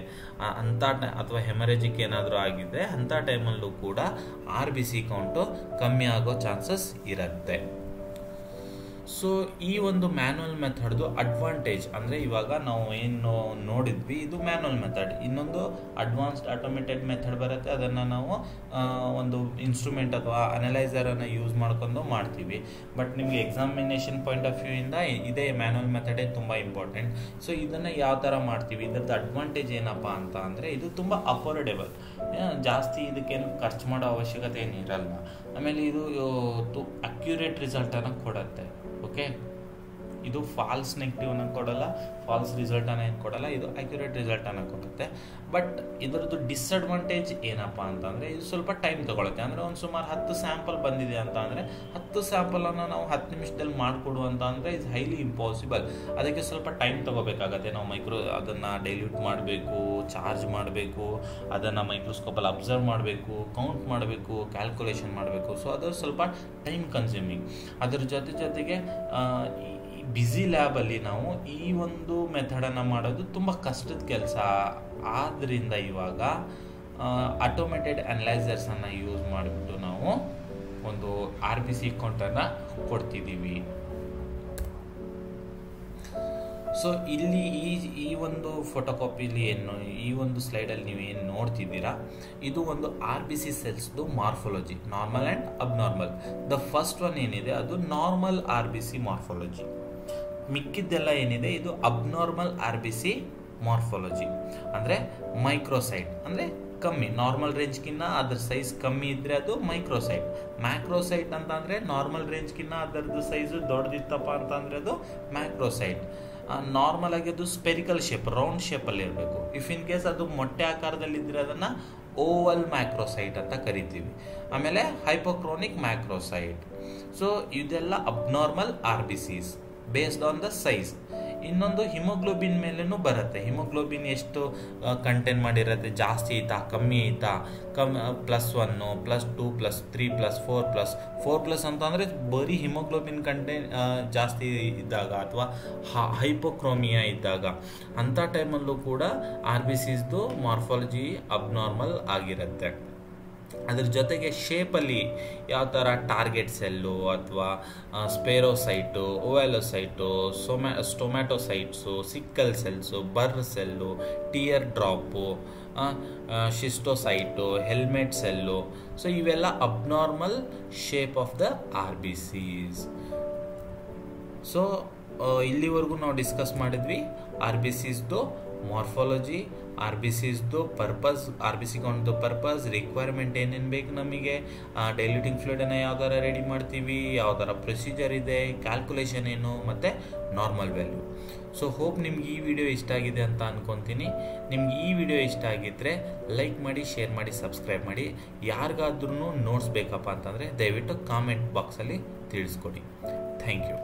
ಅಥವಾ ಹೆಮರೇಜಿಕ್ ಏನಾದರೂ ಆಗಿದ್ದರೆ ಅಂಥ ಟೈಮಲ್ಲೂ ಕೂಡ RBC ಕೌಂಟು ಕಮ್ಮಿ ಆಗೋ ಚಾನ್ಸಸ್ ಇರುತ್ತೆ. ಸೊ ಈ ಒಂದು ಮ್ಯಾನ್ಯುವಲ್ ಮೆಥಡ್ದು ಅಡ್ವಾಂಟೇಜ್ ಅಂದರೆ, ಇವಾಗ ನಾವು ಏನು ನೋಡಿದ್ವಿ ಇದು ಮ್ಯಾನ್ಯುವಲ್ ಮೆಥಡ್. ಇನ್ನೊಂದು ಅಡ್ವಾನ್ಸ್ಡ್ ಆಟೋಮೇಟೆಡ್ ಮೆಥಡ್ ಬರುತ್ತೆ, ಅದನ್ನು ನಾವು ಒಂದು ಇನ್ಸ್ಟ್ರೂಮೆಂಟ್ ಅಥವಾ ಅನಲೈಸರನ್ನು ಯೂಸ್ ಮಾಡ್ಕೊಂಡು ಮಾಡ್ತೀವಿ. ಬಟ್ ನಿಮಗೆ ಎಕ್ಸಾಮಿನೇಷನ್ ಪಾಯಿಂಟ್ ಆಫ್ ವ್ಯೂ ಇಂದ ಇದೇ ಮ್ಯಾನ್ಯುವಲ್ ಮೆಥಡೇ ತುಂಬ ಇಂಪಾರ್ಟೆಂಟ್. ಸೊ ಇದನ್ನು ಯಾವ ಥರ ಮಾಡ್ತೀವಿ, ಇದರದ್ದು ಅಡ್ವಾಂಟೇಜ್ ಏನಪ್ಪ ಅಂತ ಅಂದರೆ, ಇದು ತುಂಬ ಅಫೋರ್ಡೆಬಲ್, ಜಾಸ್ತಿ ಇದಕ್ಕೇನು ಖರ್ಚು ಮಾಡೋ ಅವಶ್ಯಕತೆ ಏನಿರಲ್ಲ. ಆಮೇಲೆ ಇದು ಅಕ್ಯುರೇಟ್ ರಿಸಲ್ಟನ್ನು ಕೊಡುತ್ತೆ. ಓಕೆ, ಇದು ಫಾಲ್ಸ್ ನೆಗೆಟಿವ್ನ ಕೊಡಲ್ಲ, ಫಾಲ್ಸ್ ರಿಸಲ್ಟನ್ನು ಏನು ಕೊಡಲ್ಲ, ಇದು ಅಕ್ಯುರೇಟ್ ರಿಸಲ್ಟನ್ನು ಕೊಡುತ್ತೆ. ಬಟ್ ಇದರದ್ದು ಡಿಸ್ಅಡ್ವಾಂಟೇಜ್ ಏನಪ್ಪ ಅಂತಂದರೆ, ಇದು ಸ್ವಲ್ಪ ಟೈಮ್ ತೊಗೊಳುತ್ತೆ. ಅಂದರೆ ಒಂದು ಸುಮಾರು 10 ಸ್ಯಾಂಪಲ್ ಬಂದಿದೆ ಅಂತ ಅಂದರೆ 10 ಸ್ಯಾಂಪಲನ್ನು ನಾವು 10 ನಿಮಿಷದಲ್ಲಿ ಮಾಡಿಕೊಡು ಅಂತ ಅಂದರೆ ಇಸ್ ಹೈಲಿ ಇಂಪಾಸಿಬಲ್. ಅದಕ್ಕೆ ಸ್ವಲ್ಪ ಟೈಮ್ ತೊಗೋಬೇಕಾಗತ್ತೆ. ನಾವು ಅದನ್ನು ಡೈಲ್ಯೂಟ್ ಮಾಡಬೇಕು, ಚಾರ್ಜ್ ಮಾಡಬೇಕು, ಅದನ್ನು ಮೈಕ್ರೋಸ್ಕೋಪಲ್ಲಿ ಅಬ್ಸರ್ವ್ ಮಾಡಬೇಕು, ಕೌಂಟ್ ಮಾಡಬೇಕು, ಕ್ಯಾಲ್ಕುಲೇಷನ್ ಮಾಡಬೇಕು. ಸೊ ಅದು ಸ್ವಲ್ಪ ಟೈಮ್ ಕನ್ಸ್ಯೂಮಿಂಗ್. ಅದರ ಜೊತೆಗೆ ಬ್ಯುಸಿ ಲ್ಯಾಬಲ್ಲಿ ನಾವು ಈ ಒಂದು ಮೆಥಡನ್ನು ಮಾಡೋದು ತುಂಬ ಕಷ್ಟದ ಕೆಲಸ. ಆದ್ದರಿಂದ ಇವಾಗ ಆಟೋಮೇಟೆಡ್ ಅನಲೈಸರ್ಸನ್ನು ಯೂಸ್ ಮಾಡಿಬಿಟ್ಟು ನಾವು ಒಂದು RBC ಕೌಂಟನ್ನು ಕೊಡ್ತಿದ್ದೀವಿ. ಸೊ ಇಲ್ಲಿ ಈ ಒಂದು ಫೋಟೋಕಾಪಿಲಿ ಈ ಒಂದು ಸ್ಲೈಡಲ್ಲಿ ನೀವು ಏನು ನೋಡ್ತಿದ್ದೀರಾ, ಇದು ಒಂದು RBC ಸೆಲ್ಸ್ದು morphology, normal and abnormal. The first one ಏನಿದೆ ಅದು ನಾರ್ಮಲ್ RBC ಮಾರ್ಫಾಲಜಿ. ಮಿಕ್ಕಿದ್ದೆಲ್ಲ ಏನಿದೆ ಇದು ಅಬ್ನಾರ್ಮಲ್ RBC ಮಾರ್ಫಾಲಜಿ. ಅಂದರೆ ಮೈಕ್ರೋಸೈಟ್ ಅಂದರೆ ಕಮ್ಮಿ, ನಾರ್ಮಲ್ ರೇಂಜ್ಗಿನ್ನ ಅದ್ರ ಸೈಜ್ ಕಮ್ಮಿ ಇದ್ದರೆ ಅದು ಮೈಕ್ರೋಸೈಟ್. ಮ್ಯಾಕ್ರೋಸೈಟ್ ಅಂತ ಅಂದರೆ ನಾರ್ಮಲ್ ರೇಂಜ್ಗಿನ್ನ ಅದರದ್ದು ಸೈಜು ದೊಡ್ಡದಿತ್ತಪ್ಪ ಅಂತಂದರೆ ಅದು ಮ್ಯಾಕ್ರೋಸೈಟ್. ನಾರ್ಮಲ್ ಆಗಿ ಅದು ಸ್ಪೆರಿಕಲ್ ಶೇಪ್, ರೌಂಡ್ ಶೇಪಲ್ಲಿ ಇರಬೇಕು. ಇಫ್ ಇನ್ ಕೇಸ್ ಅದು ಮೊಟ್ಟೆ ಆಕಾರದಲ್ಲಿದ್ದರೆ ಅದನ್ನು ಓವಲ್ ಮ್ಯಾಕ್ರೋಸೈಟ್ ಅಂತ ಕರಿತೀವಿ. ಆಮೇಲೆ ಹೈಪೋಕ್ರೋನಿಕ್ ಮ್ಯಾಕ್ರೋಸೈಟ್. ಸೊ ಇದೆಲ್ಲ abnormal RBCs based on the size. ಇನ್ನೊಂದು ಹಿಮೋಗ್ಲೋಬಿನ್ ಮೇಲೇನೂ ಬರುತ್ತೆ. ಹಿಮೋಗ್ಲೋಬಿನ್ ಎಷ್ಟು ಕಂಟೈನ್ ಮಾಡಿರುತ್ತೆ, ಜಾಸ್ತಿ ಐತಾ ಕಮ್ಮಿ ಐತಾ, +1 +2 +3 +4 ಅಂತಂದರೆ ಬರೀ ಹಿಮೋಗ್ಲೋಬಿನ್ ಕಂಟೈನ್ ಜಾಸ್ತಿ ಇದ್ದಾಗ ಅಥವಾ ಹೈಪೋಕ್ರೋಮಿಯಾ ಇದ್ದಾಗ ಅಂಥ ಟೈಮಲ್ಲೂ ಕೂಡ RBCಸ್ದು ಮಾರ್ಫಾಲಜಿ ಅಬ್ನಾರ್ಮಲ್ ಆಗಿರುತ್ತೆ. ಅದ್ರ ಜೊತೆಗೆ ಶೇಪಲ್ಲಿ ಯಾವ ಥರ ಟಾರ್ಗೆಟ್ ಸೆಲ್ಲು ಅಥವಾ spherocyte, ovalocyte, stomatocytes, sickle cells, burr cell, tear drop, schistocyte, helmet cell. So ಇವೆಲ್ಲ abnormal shape of the RBCs. So ಇಲ್ಲಿವರೆಗೂ ನಾವು ಡಿಸ್ಕಸ್ ಮಾಡಿದ್ವಿ RBCಸ್ದು ಮಾರ್ಫಾಲಜಿ, RBCಸ್ದು ಪರ್ಪಸ್, RBC ಕೌಂಟ್ದು ಪರ್ಪಸ್, ರಿಕ್ವೈರ್ಮೆಂಟ್ ಏನೇನು ಬೇಕು ನಮಗೆ, ಡೈಲ್ಯೂಟಿಂಗ್ ಫ್ಲೂಯಿಡನ್ನು ಯಾವ ಥರ ರೆಡಿ ಮಾಡ್ತೀವಿ, ಯಾವ ಥರ ಪ್ರೊಸೀಜರ್ ಇದೆ, ಕ್ಯಾಲ್ಕುಲೇಷನ್ ಏನು, ಮತ್ತು ನಾರ್ಮಲ್ ವ್ಯಾಲ್ಯೂ. ಸೊ ಹೋಪ್ ನಿಮ್ಗೆ ಈ ವಿಡಿಯೋ ಇಷ್ಟ ಆಗಿದೆ ಅಂತ ಅನ್ಕೊತೀನಿ. ನಿಮ್ಗೆ ಈ ವಿಡಿಯೋ ಇಷ್ಟ ಆಗಿದ್ದರೆ ಲೈಕ್ ಮಾಡಿ, ಶೇರ್ ಮಾಡಿ, ಸಬ್ಸ್ಕ್ರೈಬ್ ಮಾಡಿ. ಯಾರಿಗಾದ್ರೂ ನೋಟ್ಸ್ ಬೇಕಪ್ಪ ಅಂತಂದರೆ ದಯವಿಟ್ಟು ಕಾಮೆಂಟ್ ಬಾಕ್ಸಲ್ಲಿ ತಿಳಿಸ್ಕೊಡಿ. Thank you.